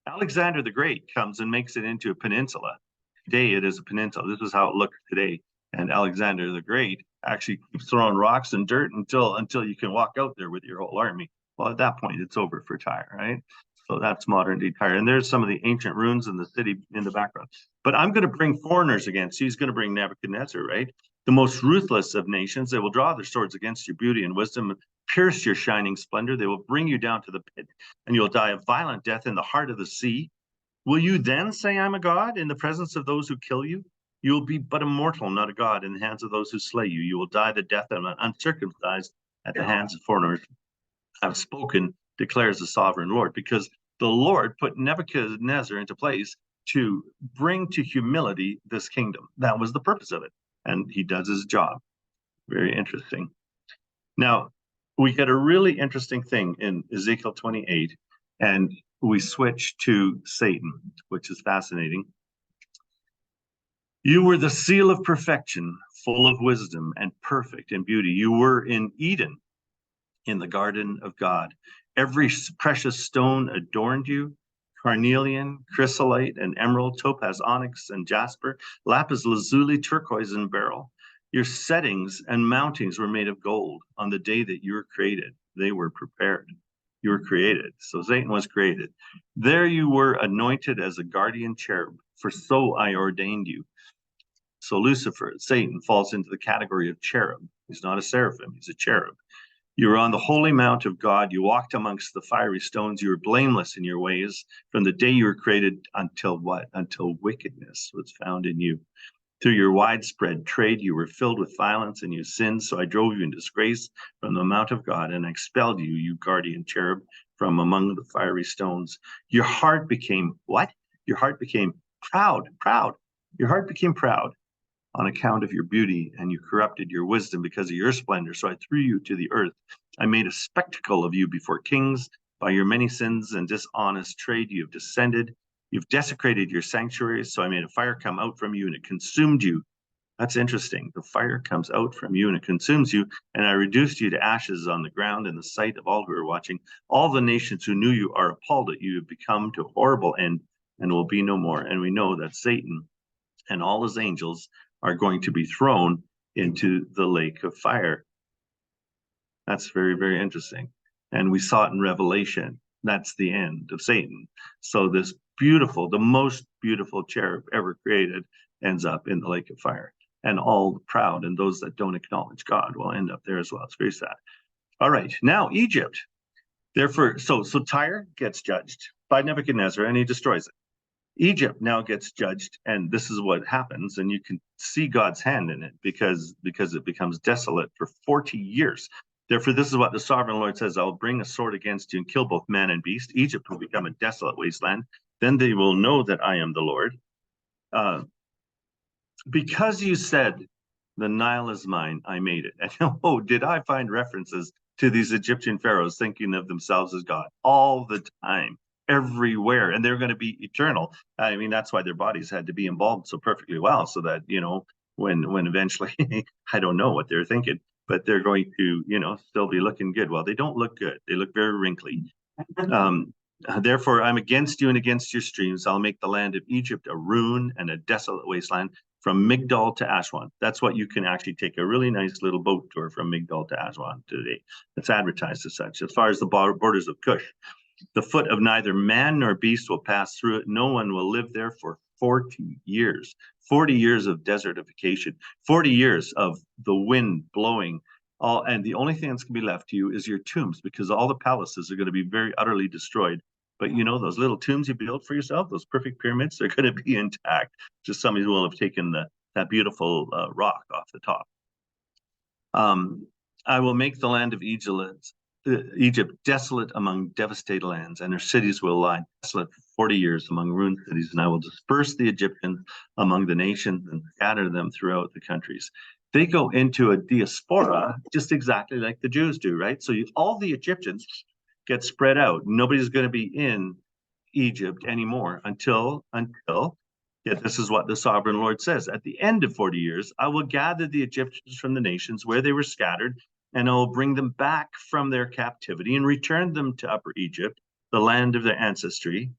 Alexander the Great comes and makes it into a peninsula. Today it is a peninsula. This is how it looked today. And Alexander the Great actually keeps throwing rocks and dirt until you can walk out there with your whole army. Well, at that point, it's over for Tyre, right? So that's modern day Tyre. And there's some of the ancient ruins in the city in the background. But I'm going to bring foreigners against you. He's going to bring Nebuchadnezzar, right? The most ruthless of nations. They will draw their swords against your beauty and wisdom, pierce your shining splendor. They will bring you down to the pit, and you'll die a violent death in the heart of the sea. Will you then say, I'm a god in the presence of those who kill you? You will be but a mortal, not a god, in the hands of those who slay you. You will die the death of an uncircumcised at the hands of foreigners. I've spoken, declares the sovereign Lord, because the Lord put Nebuchadnezzar into place to bring to humility this kingdom. That was the purpose of it. And he does his job. Very interesting. Now, we get a really interesting thing in Ezekiel 28, and we switch to Satan, which is fascinating. You were the seal of perfection, full of wisdom and perfect in beauty. You were in Eden, in the garden of God. Every precious stone adorned you: carnelian, chrysolite, and emerald, topaz, onyx, and jasper, lapis lazuli, turquoise, and beryl. Your settings and mountings were made of gold. On the day that you were created, they were prepared. You were created. So Satan was created. There you were anointed as a guardian cherub, for so I ordained you. So Lucifer, Satan, falls into the category of cherub. He's not a seraphim, he's a cherub. You were on the holy mount of God. You walked amongst the fiery stones. You were blameless in your ways from the day you were created until what? Until wickedness was found in you. Through your widespread trade, you were filled with violence and you sinned. So I drove you in disgrace from the mount of God and expelled you, you guardian cherub, from among the fiery stones. Your heart became what? Your heart became proud. Your heart became proud on account of your beauty, and you corrupted your wisdom because of your splendor. So I threw you to the earth. I made a spectacle of you before kings. By your many sins and dishonest trade, you have descended. You've desecrated your sanctuaries. So I made a fire come out from you, and it consumed you. That's interesting. The fire comes out from you, and it consumes you. And I reduced you to ashes on the ground in the sight of all who are watching. All the nations who knew you are appalled at you. Have become to a horrible end and will be no more. And we know that Satan and all his angels are going to be thrown into the lake of fire. That's very, very interesting. And we saw it in Revelation. That's the end of Satan. So this beautiful, the most beautiful cherub ever created, ends up in the lake of fire. And all the proud and those that don't acknowledge God will end up there as well. It's very sad. All right, now Egypt. Therefore, so Tyre gets judged by Nebuchadnezzar, and he destroys it. Egypt now gets judged, and this is what happens, and you can see God's hand in it because it becomes desolate for 40 years. Therefore, this is what the sovereign Lord says: I will bring a sword against you and kill both man and beast. Egypt will become a desolate wasteland. Then they will know that I am the Lord. Because you said, the Nile is mine, I made it. And oh, did I find references to these Egyptian pharaohs thinking of themselves as God all the time, everywhere, and they're going to be eternal. I mean, that's why their bodies had to be embalmed so perfectly well, so that, you know, when eventually, I don't know what they're thinking, but they're going to, you know, still be looking good. Well, they don't look good. They look very wrinkly. Therefore, I'm against you and against your streams. I'll make the land of Egypt a ruin and a desolate wasteland, from Migdol to Aswan. That's what you can actually take a really nice little boat tour from Migdol to Aswan today. It's advertised as such. As far as the borders of Cush, The foot of neither man nor beast will pass through it. No one will live there for 40 years. 40 years of desertification, 40 years of the wind blowing. And the only thing that's going to be left to you is your tombs, because all the palaces are going to be very utterly destroyed. But you know, those little tombs you built for yourself, those perfect pyramids, they're going to be intact. Just somebody will have taken that beautiful rock off the top. I will make the land of Egypt desolate among devastated lands, and their cities will lie desolate for 40 years among ruined cities, and I will disperse the Egyptians among the nations and scatter them throughout the countries. They go into a diaspora just exactly like the Jews do, right? So all the Egyptians get spread out. Nobody's going to be in Egypt anymore until yet this is what the sovereign Lord says. At the end of 40 years, I will gather the Egyptians from the nations where they were scattered, and I will bring them back from their captivity and return them to Upper Egypt, the land of their ancestry.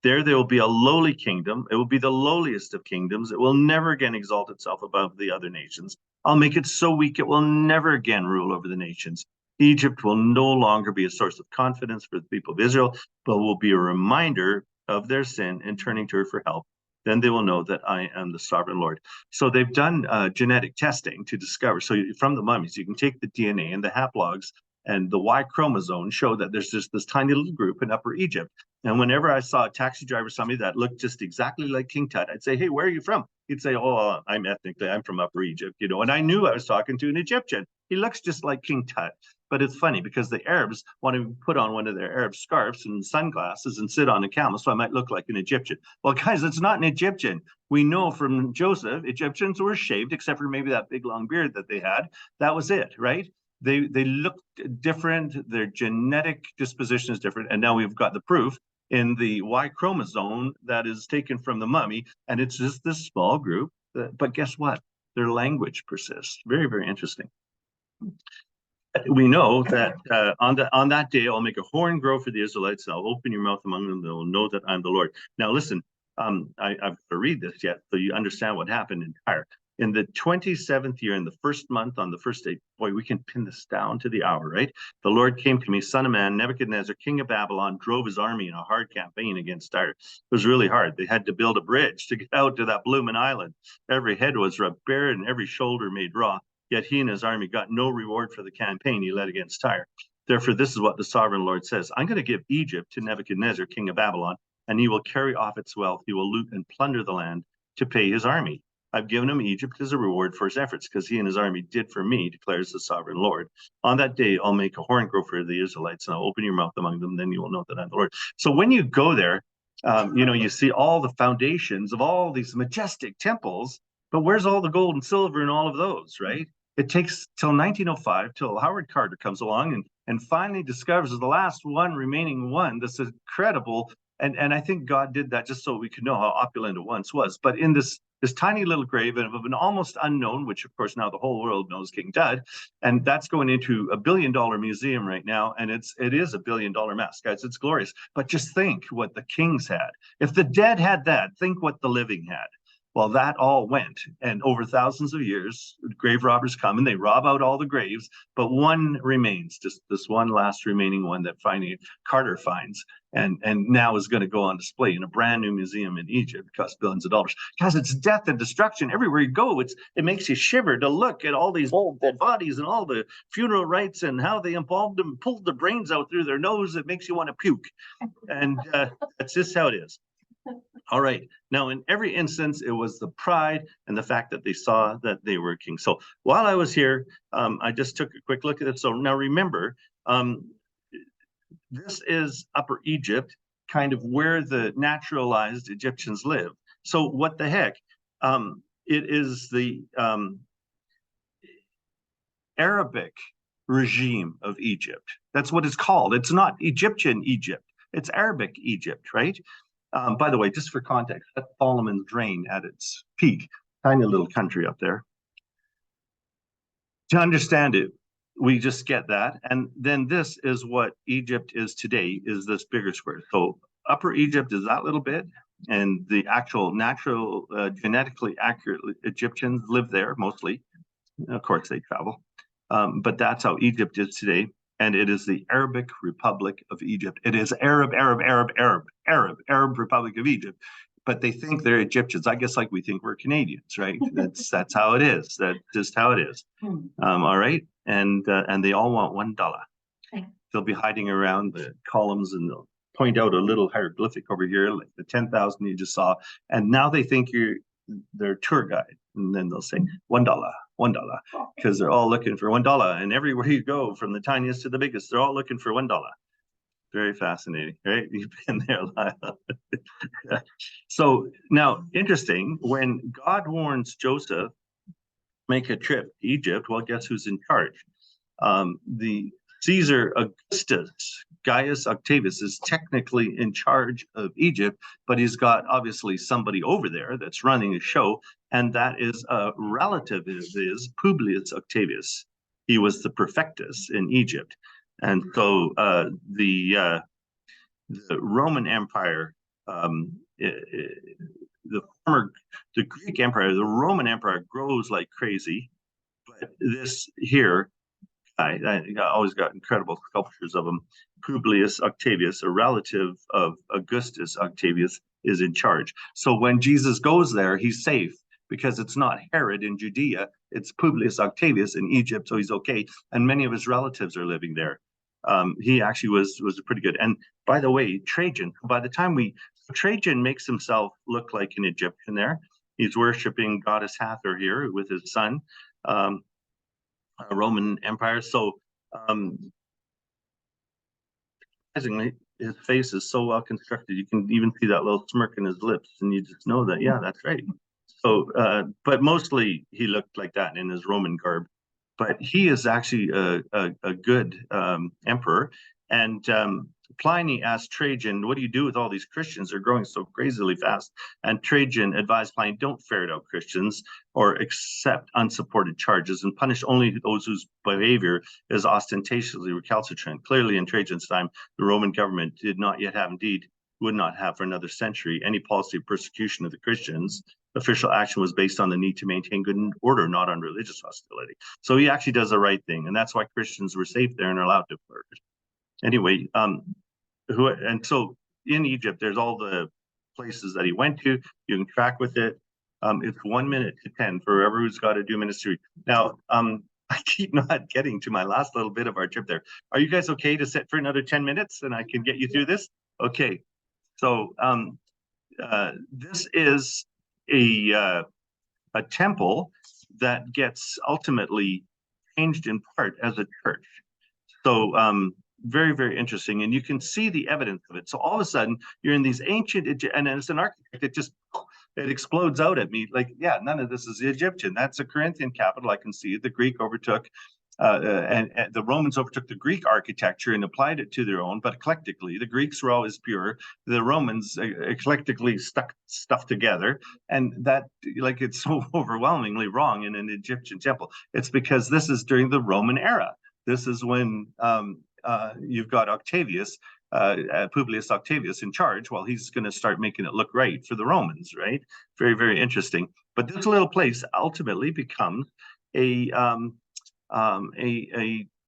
There will be a lowly kingdom. It will be the lowliest of kingdoms. It will never again exalt itself above the other nations. I'll make it so weak it will never again rule over the nations. Egypt will no longer be a source of confidence for the people of Israel, but will be a reminder of their sin and turning to her for help. Then they will know that I am the sovereign Lord. So they've done genetic testing to discover. So from the mummies, you can take the DNA and the haplogs, and the Y chromosome show that there's just this tiny little group in Upper Egypt. And whenever I saw a taxi driver, somebody that looked just exactly like King Tut, I'd say, hey, where are you from? He'd say, oh, I'm from Upper Egypt, you know, and I knew I was talking to an Egyptian. He looks just like King Tut. But it's funny because the Arabs want to put on one of their Arab scarves and sunglasses and sit on a camel, so I might look like an Egyptian. Well, guys, it's not an Egyptian. We know from Joseph, Egyptians were shaved, except for maybe that big long beard that they had. That was it, right? They looked different. Their genetic disposition is different. And now we've got the proof in the Y chromosome that is taken from the mummy. And it's just this small group. But guess what? Their language persists. Very, very interesting. We know that on that day, I'll make a horn grow for the Israelites. I'll open your mouth among them. They will know that I'm the Lord. Now, listen, I've got to read this yet, so you understand what happened in Tyre. In the 27th year, in the first month, on the first day, boy, we can pin this down to the hour, right? The Lord came to me, son of man, Nebuchadnezzar, king of Babylon, drove his army in a hard campaign against Tyre. It was really hard. They had to build a bridge to get out to that blooming island. Every head was rubbed bare and every shoulder made raw. Yet he and his army got no reward for the campaign he led against Tyre. Therefore, this is what the sovereign Lord says. I'm going to give Egypt to Nebuchadnezzar, king of Babylon, and he will carry off its wealth. He will loot and plunder the land to pay his army. I've given him Egypt as a reward for his efforts, because he and his army did for me, declares the sovereign Lord. On that day, I'll make a horn grow for the Israelites, and I'll open your mouth among them. Then you will know that I'm the Lord. So when you go there, you see all the foundations of all these majestic temples, but where's all the gold and silver and all of those, right? It takes till 1905 till Howard Carter comes along and finally discovers the last remaining one, this incredible, and I think God did that just so we could know how opulent it once was. But in this tiny little grave of an almost unknown, which of course now the whole world knows, King Tut, and that's going into $1 billion museum right now, and it is $1 billion mess, guys. It's glorious. But just think what the kings had. If the dead had that, think what the living had. Well, that all went, and over thousands of years, grave robbers come and they rob out all the graves, but one remains, just this one last remaining one that finally Carter finds, and now is going to go on display in a brand new museum in Egypt. It costs billions of dollars. Because it's death and destruction everywhere you go. It makes you shiver to look at all these old dead bodies and all the funeral rites and how they embalmed them, pulled the brains out through their nose. It makes you want to puke, and that's just how it is. All right. Now, in every instance, it was the pride and the fact that they saw that they were king. So while I was here, I just took a quick look at it. So now remember, this is Upper Egypt, kind of where the naturalized Egyptians live. So what the heck? It is the Arabic regime of Egypt. That's what it's called. It's not Egyptian Egypt. It's Arabic Egypt, right? By the way, just for context, that's Solomon's Drain at its peak, tiny little country up there. To understand it, we just get that. And then this is what Egypt is today, is this bigger square. So Upper Egypt is that little bit, and the actual natural, genetically accurate Egyptians live there mostly. Of course, they travel. But that's how Egypt is today. and it is the Arabic Republic of Egypt. It is Arab Republic of Egypt. But they think they're Egyptians. I guess like we think we're Canadians, right? That's how it is. That's just how it is. All right, and they all want $1. Okay. They'll be hiding around the columns, and they'll point out a little hieroglyphic over here, like the 10,000 you just saw. And now they think you're their tour guide, and then they'll say $1, because they're all looking for $1. And everywhere you go, from the tiniest to the biggest, they're all looking for $1. Very fascinating, right? You've been there, Lila. So now, interesting, when God warns Joseph, make a trip to Egypt, well, guess who's in charge? The Caesar Augustus, Gaius Octavius, is technically in charge of Egypt, but he's got obviously somebody over there that's running the show, and that is a relative of his, Publius Octavius. He was the prefectus in Egypt. And so the Roman Empire, the Greek Empire, the Roman Empire grows like crazy. But this here, I always got incredible sculptures of him. Publius Octavius, a relative of Augustus Octavius, is in charge. So when Jesus goes there, he's safe, because it's not Herod in Judea, it's Publius Octavius in Egypt, so he's okay. And many of his relatives are living there. He actually was pretty good. And by the way, Trajan, Trajan makes himself look like an Egyptian there. He's worshiping goddess Hathor here with his son, Roman Empire. So surprisingly, his face is so well constructed. You can even see that little smirk in his lips, and you just know that, yeah, that's right. So, but mostly he looked like that in his Roman garb. But he is actually a good emperor. And Pliny asked Trajan, what do you do with all these Christians? They're growing so crazily fast. And Trajan advised Pliny, don't ferret out Christians or accept unsupported charges, and punish only those whose behavior is ostentatiously recalcitrant. Clearly, in Trajan's time, the Roman government would not have for another century any policy of persecution of the Christians. Official action was based on the need to maintain good order, not on religious hostility. So he actually does the right thing, and that's why Christians were safe there and are allowed to flourish. Anyway, and so in Egypt, there's all the places that he went to. You can track with it. It's 1 minute to 10 for whoever who's got to do ministry. Now, I keep not getting to my last little bit of our trip there. Are you guys okay to sit for another 10 minutes and I can get you through this? Okay. So this is a temple that gets ultimately changed in part as a church. So very, very interesting. And you can see the evidence of it. So all of a sudden you're in these ancient, and as an architect, it explodes out at me like, yeah, none of this is the Egyptian. That's a Corinthian capital. I can see it. The Greek overtook and the Romans overtook the Greek architecture and applied it to their own, but eclectically. The Greeks were always pure. The Romans eclectically stuck stuff together, and that, like, it's so overwhelmingly wrong in an Egyptian temple. It's because this is during the Roman era. This is when you've got Octavius, Publius Octavius in charge. Well, he's going to start making it look right for the Romans, right? Very, very interesting. But this little place ultimately becomes a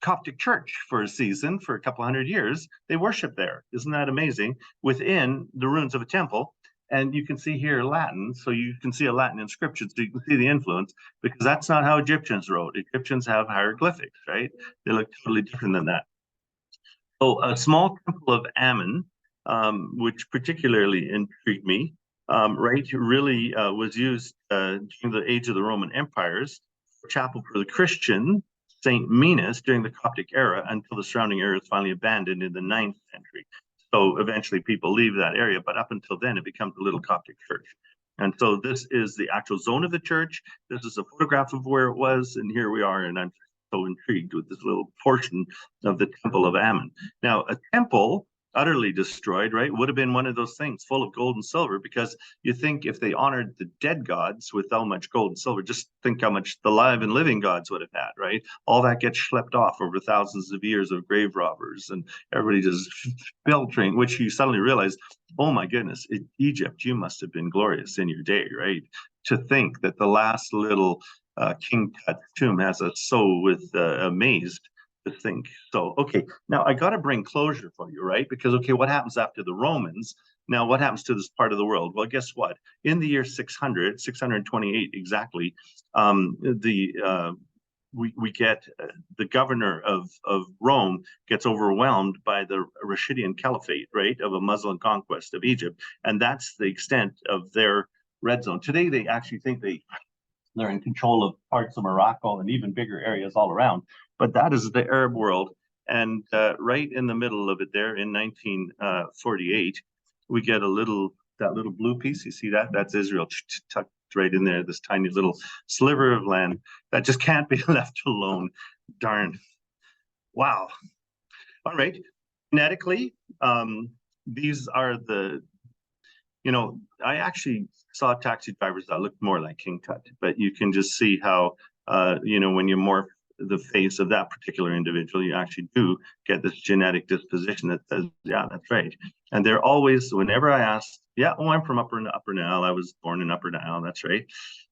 Coptic church for a season, for a couple hundred years. They worship there. Isn't that amazing? Within the ruins of a temple. And you can see here Latin, so you can see a Latin inscription, so you can see the influence, because that's not how Egyptians wrote. Egyptians have hieroglyphics, right? They look totally different than that. So a small temple of Ammon, which particularly intrigued me, right, really was used during the age of the Roman empires, for chapel for the Christian Saint Minas during the Coptic era, until the surrounding area was finally abandoned in the 9th century. So eventually people leave that area, but up until then it becomes a little Coptic church. And so this is the actual zone of the church. This is a photograph of where it was, and here we are, and I'm so intrigued with this little portion of the Temple of Ammon. Now, a temple utterly destroyed, right, would have been one of those things full of gold and silver, because you think if they honored the dead gods with how much gold and silver, just think how much the live and living gods would have had, right? All that gets schlepped off over thousands of years of grave robbers, and everybody just filtering, which you suddenly realize, oh my goodness, Egypt, you must have been glorious in your day, right? To think that the last little King Tut tomb has us so amazed to think. So, okay, now I got to bring closure for you, right? Because, okay, what happens after the Romans? Now, what happens to this part of the world? Well, guess what? In the year 628 exactly, we get the governor of Rome gets overwhelmed by the Rashidun Caliphate, right, of a Muslim conquest of Egypt, and that's the extent of their red zone. Today, they actually think they're in control of parts of Morocco and even bigger areas all around, but that is the Arab world. And right in the middle of it there in 1948, we get that little blue piece. You see that? That's Israel tucked right in there, this tiny little sliver of land that just can't be left alone. Darn. Wow. All right. Genetically, these are I actually saw taxi drivers that looked more like King Tut, but you can just see how, when you morph the face of that particular individual, you actually do get this genetic disposition that says, yeah, that's right. And they're always, whenever I ask, yeah, oh, I'm from Upper Nile. I was born in Upper Nile. That's right.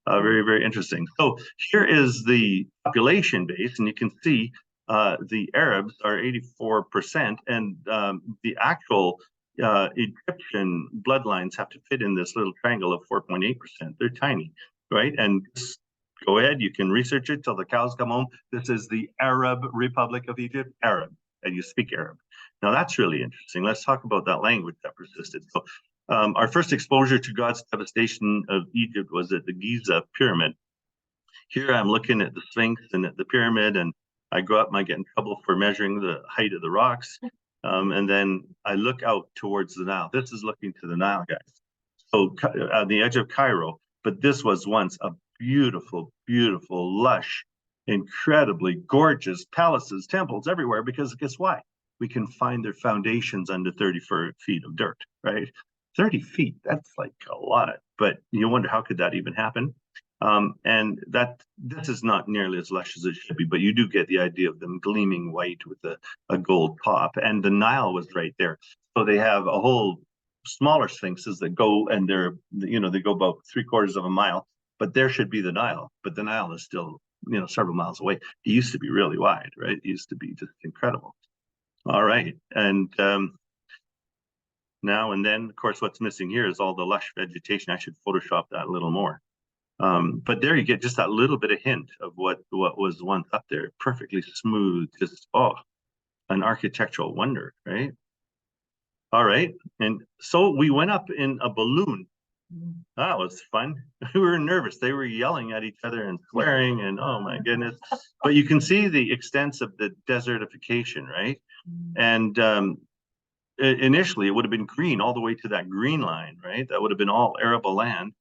Very, very interesting. So here is the population base, and you can see the Arabs are 84%, and the actual Egyptian bloodlines have to fit in this little triangle of 4.8%. They're tiny, right? And go ahead, you can research it till the cows come home. This is the Arab Republic of Egypt, Arab, and you speak Arab. Now that's really interesting. Let's talk about that language that persisted. So our first exposure to God's devastation of Egypt was at the Giza pyramid. Here I'm looking at the Sphinx and at the pyramid, and I go up and I get in trouble for measuring the height of the rocks. And then I look out towards the Nile. This is looking to the Nile, guys. So on the edge of Cairo, but this was once a beautiful, beautiful, lush, incredibly gorgeous palaces, temples everywhere, because guess what? We can find their foundations under 30 feet of dirt, right? 30 feet, that's like a lot, but you wonder how could that even happen? And this is not nearly as lush as it should be, but you do get the idea of them gleaming white with a gold top. And the Nile was right there. So they have a whole smaller sphinxes that go, and they go about 3/4 of a mile, but there should be the Nile. But the Nile is still, several miles away. It used to be really wide, right? It used to be just incredible. All right. And now and then, of course, what's missing here is all the lush vegetation. I should Photoshop that a little more. But there you get just that little bit of hint of what was once up there, perfectly smooth, just, an architectural wonder, right? All right. And so we went up in a balloon. That was fun. We were nervous. They were yelling at each other and swearing, and oh my goodness. But you can see the extents of the desertification, right? And initially it would have been green all the way to that green line, right? That would have been all arable land.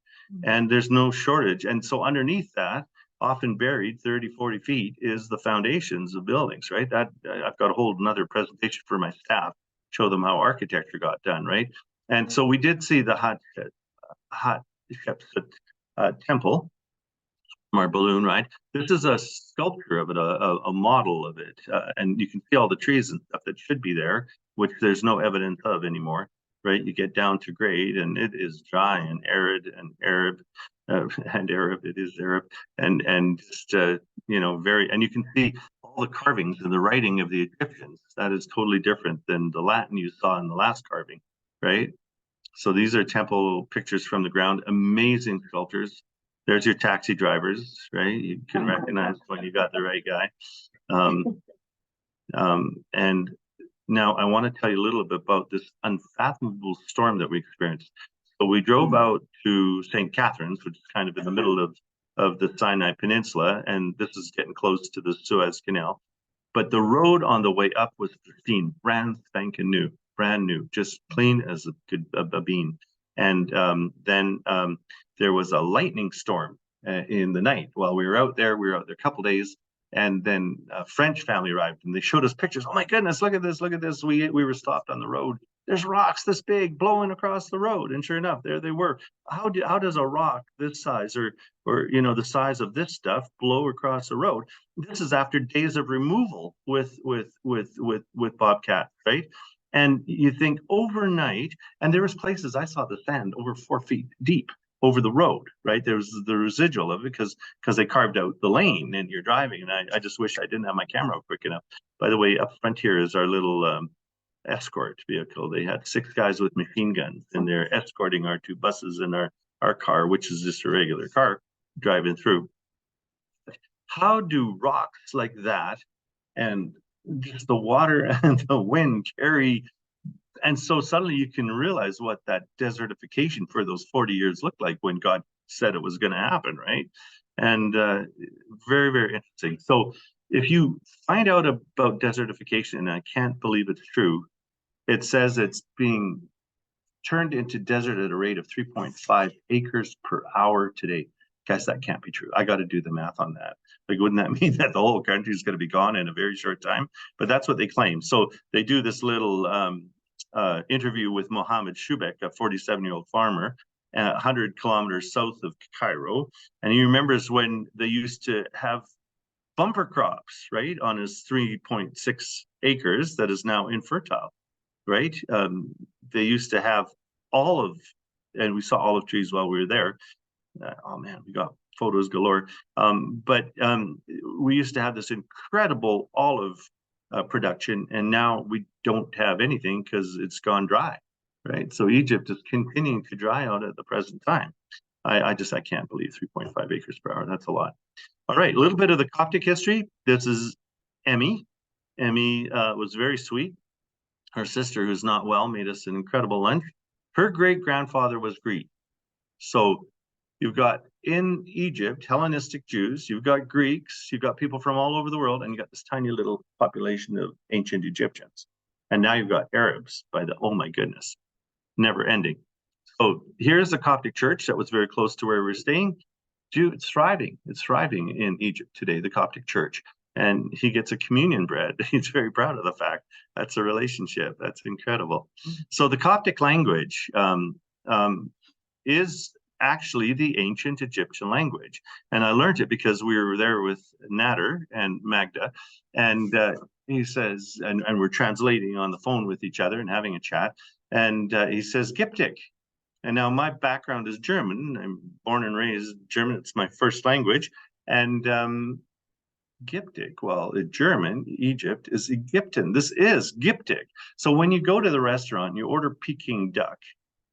And there's no shortage. And so underneath that, often buried 30, 40 feet, is the foundations of buildings, right? That I've got to hold another presentation for my staff, show them how architecture got done, right? And so we did see the Hatshepsut temple from our balloon ride. This is a sculpture of it, a model of it. And you can see all the trees and stuff that should be there, which there's no evidence of anymore. Right, you get down to grade, and it is dry and arid and Arab, and Arab. It is Arab, and just very. And you can see all the carvings and the writing of the Egyptians. That is totally different than the Latin you saw in the last carving, right? So these are temple pictures from the ground. Amazing sculptures. There's your taxi drivers, right? You can recognize when you got the right guy. And now, I want to tell you a little bit about this unfathomable storm that we experienced. So we drove out to St. Catharines, which is kind of in the middle of the Sinai Peninsula, and this is getting close to the Suez Canal. But the road on the way up was pristine, brand spanking new, brand new, just clean as a bean. And then there was a lightning storm in the night while we were out there. We were out there a couple days. And then a French family arrived, and they showed us pictures. Oh my goodness, look at this, look at this. We were stopped on the road. There's rocks this big blowing across the road. And sure enough, there they were. How does a rock this size or the size of this stuff blow across the road? This is after days of removal with Bobcat, right? And you think overnight, and there was places I saw the sand over 4 feet deep. over the road, right? There was the residual of it because they carved out the lane and you're driving. And I just wish I didn't have my camera quick enough. By the way, up front here is our little escort vehicle. They had 6 guys with machine guns, and they're escorting our 2 buses and our car, which is just a regular car, driving through. How do rocks like that and just the water and the wind carry? And so suddenly you can realize what that desertification for those 40 years looked like when God said it was going to happen, right? And very, very interesting. So if you find out about desertification, and I can't believe it's true, it says it's being turned into desert at a rate of 3.5 acres per hour today. Guys, that can't be true. I got to do the math on that. Like, wouldn't that mean that the whole country is going to be gone in a very short time? But that's what they claim. So they do this little interview with Mohammed Shubek, a 47-year-old farmer, 100 kilometers south of Cairo. And he remembers when they used to have bumper crops, right, on his 3.6 acres that is now infertile, right? They used to have olive, and we saw olive trees while we were there. Oh man, we got photos galore. But we used to have this incredible olive production, and now we don't have anything because it's gone dry, right? So Egypt is continuing to dry out at the present time. I can't believe 3.5 acres per hour. That's a lot. All right, a little bit of the Coptic history. This is Emmy. Emmy was very sweet. Her sister, who's not well, made us an incredible lunch. Her great-grandfather was Greek. So you've got in Egypt, Hellenistic Jews, you've got Greeks, you've got people from all over the world, and you've got this tiny little population of ancient Egyptians. And now you've got Arabs oh my goodness, never ending. So here's the Coptic church that was very close to where we were staying. It's thriving. It's thriving in Egypt today, the Coptic church. And he gets a communion bread. He's very proud of the fact. That's a relationship. That's incredible. So the Coptic language is actually the ancient Egyptian language. And I learned it because we were there with Nader and Magda. And he says, and we're translating on the phone with each other and having a chat. And he says, Gyptic. And now my background is German. I'm born and raised German. It's my first language. And Gyptic, well, in German, Egypt is Egyptian. This is Gyptic. So when you go to the restaurant, you order Peking duck.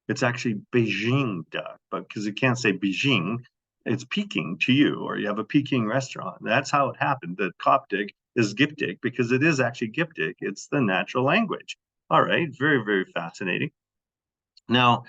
It's actually Beijing duck, but because you can't say Beijing, it's Peking to you, or you have a Peking restaurant. That's how it happened. The Coptic is Gyptic because it is actually Gyptic. It's the natural language. All right, very, very fascinating. Now,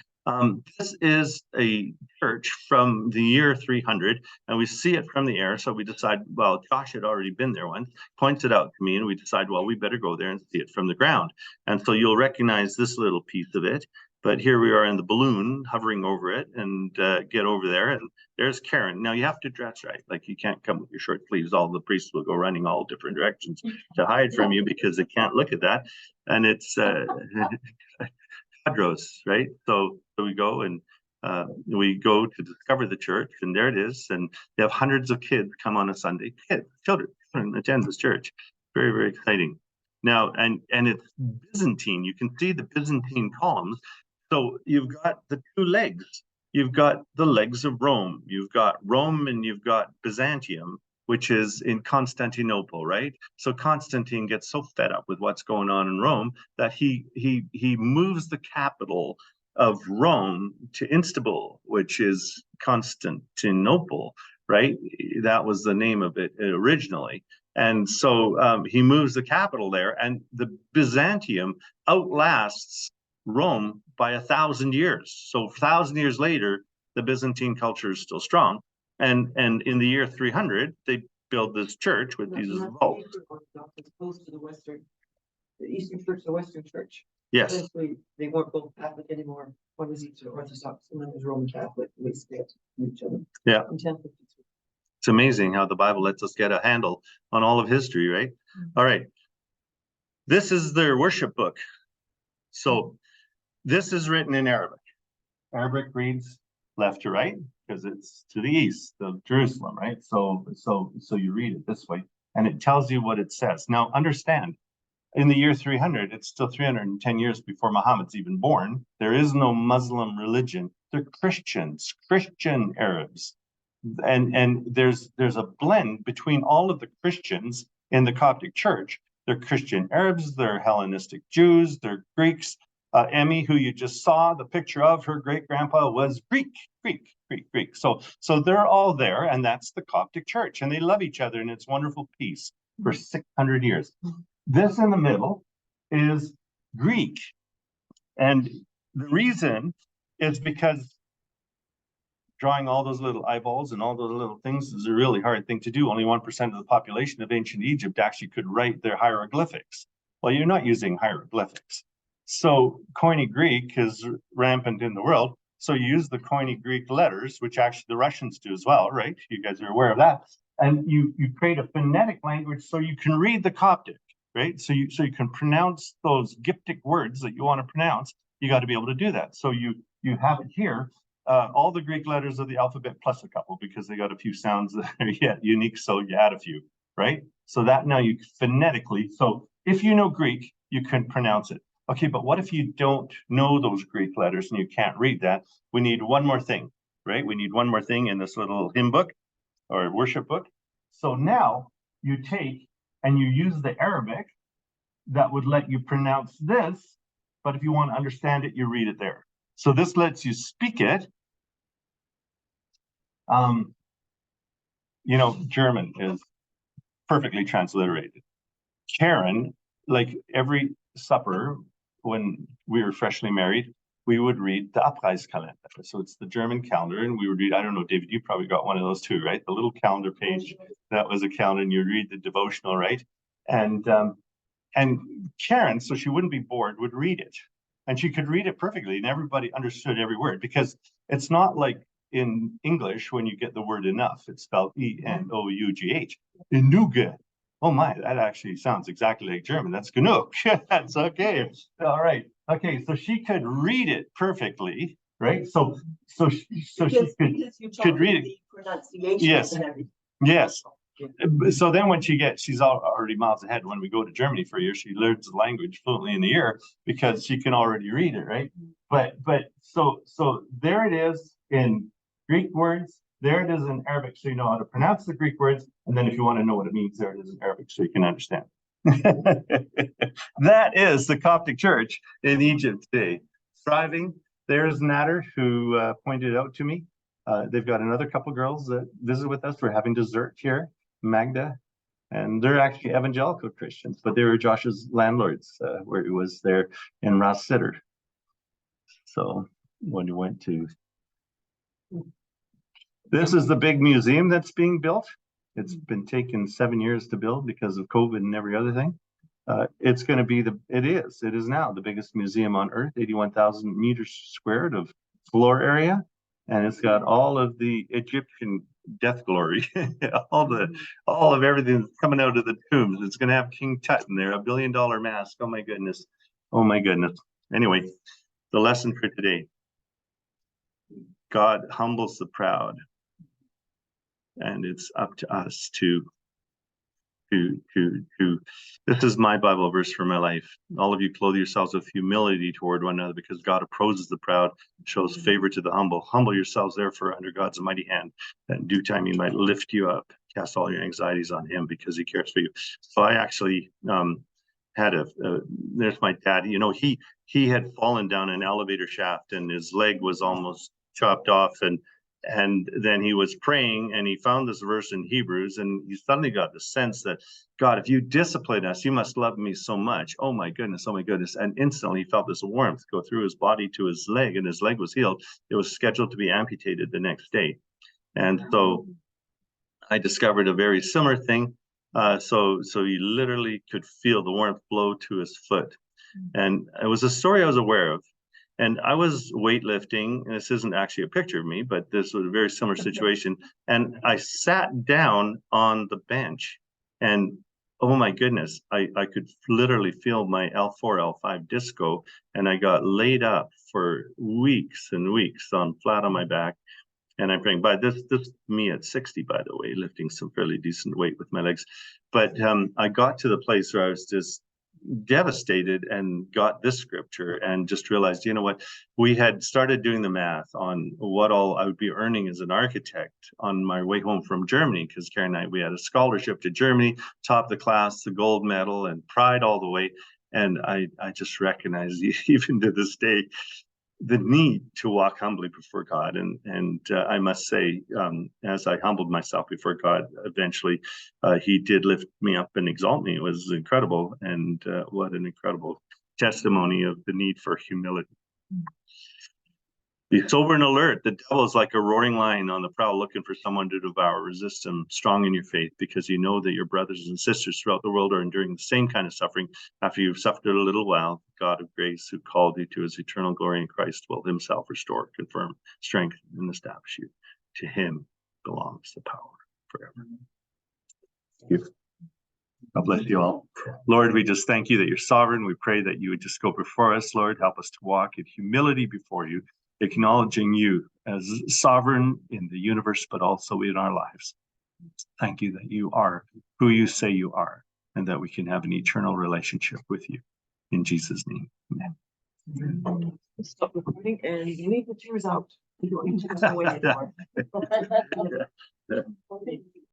this is a church from the year 300, and we see it from the air. So we decide, well, Josh had already been there once, points it out to me, and we decide, well, we better go there and see it from the ground. And so you'll recognize this little piece of it. But here we are in the balloon hovering over it, and get over there, and there's Karen. Now you have to dress right. Like, you can't come with your short sleeves. All the priests will go running all different directions to hide from you because they can't look at that. And it's Cadros, right? So we go and we go to discover the church, and there it is. And they have hundreds of kids come on a Sunday. Children attend this church. Very, very exciting. Now, and it's Byzantine. You can see the Byzantine columns. So you've got the 2 legs. You've got the legs of Rome. You've got Rome and you've got Byzantium, which is in Constantinople, right? So Constantine gets so fed up with what's going on in Rome that he moves the capital of Rome to Istanbul, which is Constantinople, right? That was the name of it originally. And so he moves the capital there, and the Byzantium outlasts Rome by 1,000 years. So 1,000 years later, the Byzantine culture is still strong. And in the year 300, they build this church with these vaults. As opposed to the Eastern Church, the Western Church. Yes. Eventually, they weren't both Catholic anymore. One was Eastern Orthodox, and one was Roman Catholic. They split from each other. Yeah. In 1053. It's amazing how the Bible lets us get a handle on all of history, right? All right. This is their worship book. So this is written in Arabic. Arabic reads left to right because it's to the east of Jerusalem, right? So you read it this way, and it tells you what it says. Now, understand, in the year 300, it's still 310 years before Muhammad's even born. There is no Muslim religion They're Christians, Christian Arabs. And there's a blend between all of the Christians in the Coptic Church. They're Christian Arabs, they're Hellenistic Jews, they're Greeks. Emmy, who you just saw the picture of, her great-grandpa was Greek. So they're all there, and that's the Coptic Church, and they love each other, and it's wonderful peace for 600 years. This in the middle is Greek. And the reason is because drawing all those little eyeballs and all those little things is a really hard thing to do. Only 1% of the population of ancient Egypt actually could write their hieroglyphics. Well, you're not using hieroglyphics. So Koine Greek is rampant in the world. So you use the Koine Greek letters, which actually the Russians do as well, right? You guys are aware of that. And you create a phonetic language so you can read the Coptic, right? So you can pronounce those gyptic words that you want to pronounce. You got to be able to do that. So you have it here. All the Greek letters of the alphabet plus a couple, because they got a few sounds that are yet unique, so you add a few, right? So that now you phonetically, so if you know Greek, you can pronounce it. Okay, but what if you don't know those Greek letters and you can't read that? We need one more thing, right? We need one more thing in this little hymn book or worship book. So now you take and you use the Arabic that would let you pronounce this, but if you want to understand it, you read it there. So this lets you speak it. You know, German is perfectly transliterated. Karen, like every supper when we were freshly married, we would read the Abreißkalender. So it's the German calendar, and we would read, I don't know, David, you probably got one of those too, right? The little calendar page, that was a calendar, and you read the devotional, right? And Karen, so she wouldn't be bored, would read it. And she could read it perfectly, and everybody understood every word, because it's not like in English when you get the word enough. It's spelled E-N-O-U-G-H. Genug. Oh my, that actually sounds exactly like German. That's genug. That's okay. All right. Okay, so she could read it perfectly, right? So she could read it. The pronunciation. Yes. And everything. Yes. So then when she's already miles ahead. When we go to Germany for a year, she learns the language fluently in a year because she can already read it, right? But so there it is in Greek words. There it is in Arabic, so you know how to pronounce the Greek words. And then if you want to know what it means, there it is in Arabic, so you can understand. That is the Coptic Church in Egypt today. Thriving. There's Nader, who pointed out to me. They've got another couple girls that visit with us. We're having dessert here, Magda, and they're actually evangelical Christians, but they were Josh's landlords where he was there in Ras Sitter. So when he went to, this is the big museum that's being built. It's been taken 7 years to build because of COVID and every other thing. It's going to be it is now the biggest museum on earth, 81,000 meters squared of floor area. And it's got all of the Egyptian death glory, all of everything that's coming out of the tombs. It's going to have King Tut in there, $1 billion mask. Oh my goodness. Oh my goodness. Anyway, the lesson for today. God humbles the proud. And it's up to us to this is my Bible verse for my life. All of you clothe yourselves with humility toward one another, because God opposes the proud, shows favor to the humble. Humble yourselves therefore under God's mighty hand, that in due time he might lift you up. Cast all your anxieties on him because he cares for you. So I actually had there's my dad. You know, he had fallen down an elevator shaft and his leg was almost chopped off, and then he was praying and he found this verse in Hebrews, and he suddenly got the sense that, God, if you discipline us, you must love me so much. Oh my goodness. And instantly he felt this warmth go through his body to his leg, and his leg was healed. It was scheduled to be amputated the next day. And so I discovered a very similar thing. So he literally could feel the warmth blow to his foot. And it was a story I was aware of. And I was weightlifting, and this isn't actually a picture of me, but this was a very similar situation. And I sat down on the bench, and oh my goodness, I could literally feel my L4, L5 disc go, and I got laid up for weeks and weeks flat on my back. And I'm praying, but this me at 60, by the way, lifting some fairly decent weight with my legs. But I got to the place where I was just devastated and got this scripture and just realized, you know what, we had started doing the math on what all I would be earning as an architect on my way home from Germany, because Karen and I, we had a scholarship to Germany, top the class, the gold medal, and pride all the way. And I just recognize even to this day the need to walk humbly before God. And I must say, as I humbled myself before God, eventually he did lift me up and exalt me. It was incredible. And what an incredible testimony of the need for humility. Be sober and alert. The devil is like a roaring lion on the prowl, looking for someone to devour. Resist him, strong in your faith, because you know that your brothers and sisters throughout the world are enduring the same kind of suffering. After you've suffered a little while, God of grace, who called you to his eternal glory in Christ, will himself restore, confirm, strengthen, and establish you. To him belongs the power forever. Thank you. God bless you all. Lord, we just thank you that you're sovereign. We pray that you would just go before us, Lord. Help us to walk in humility before you, acknowledging you as sovereign in the universe, but also in our lives. Thank you that you are who you say you are, and that we can have an eternal relationship with you. In Jesus' name, amen. Stop recording and leave the chairs out. You don't need to go away anymore.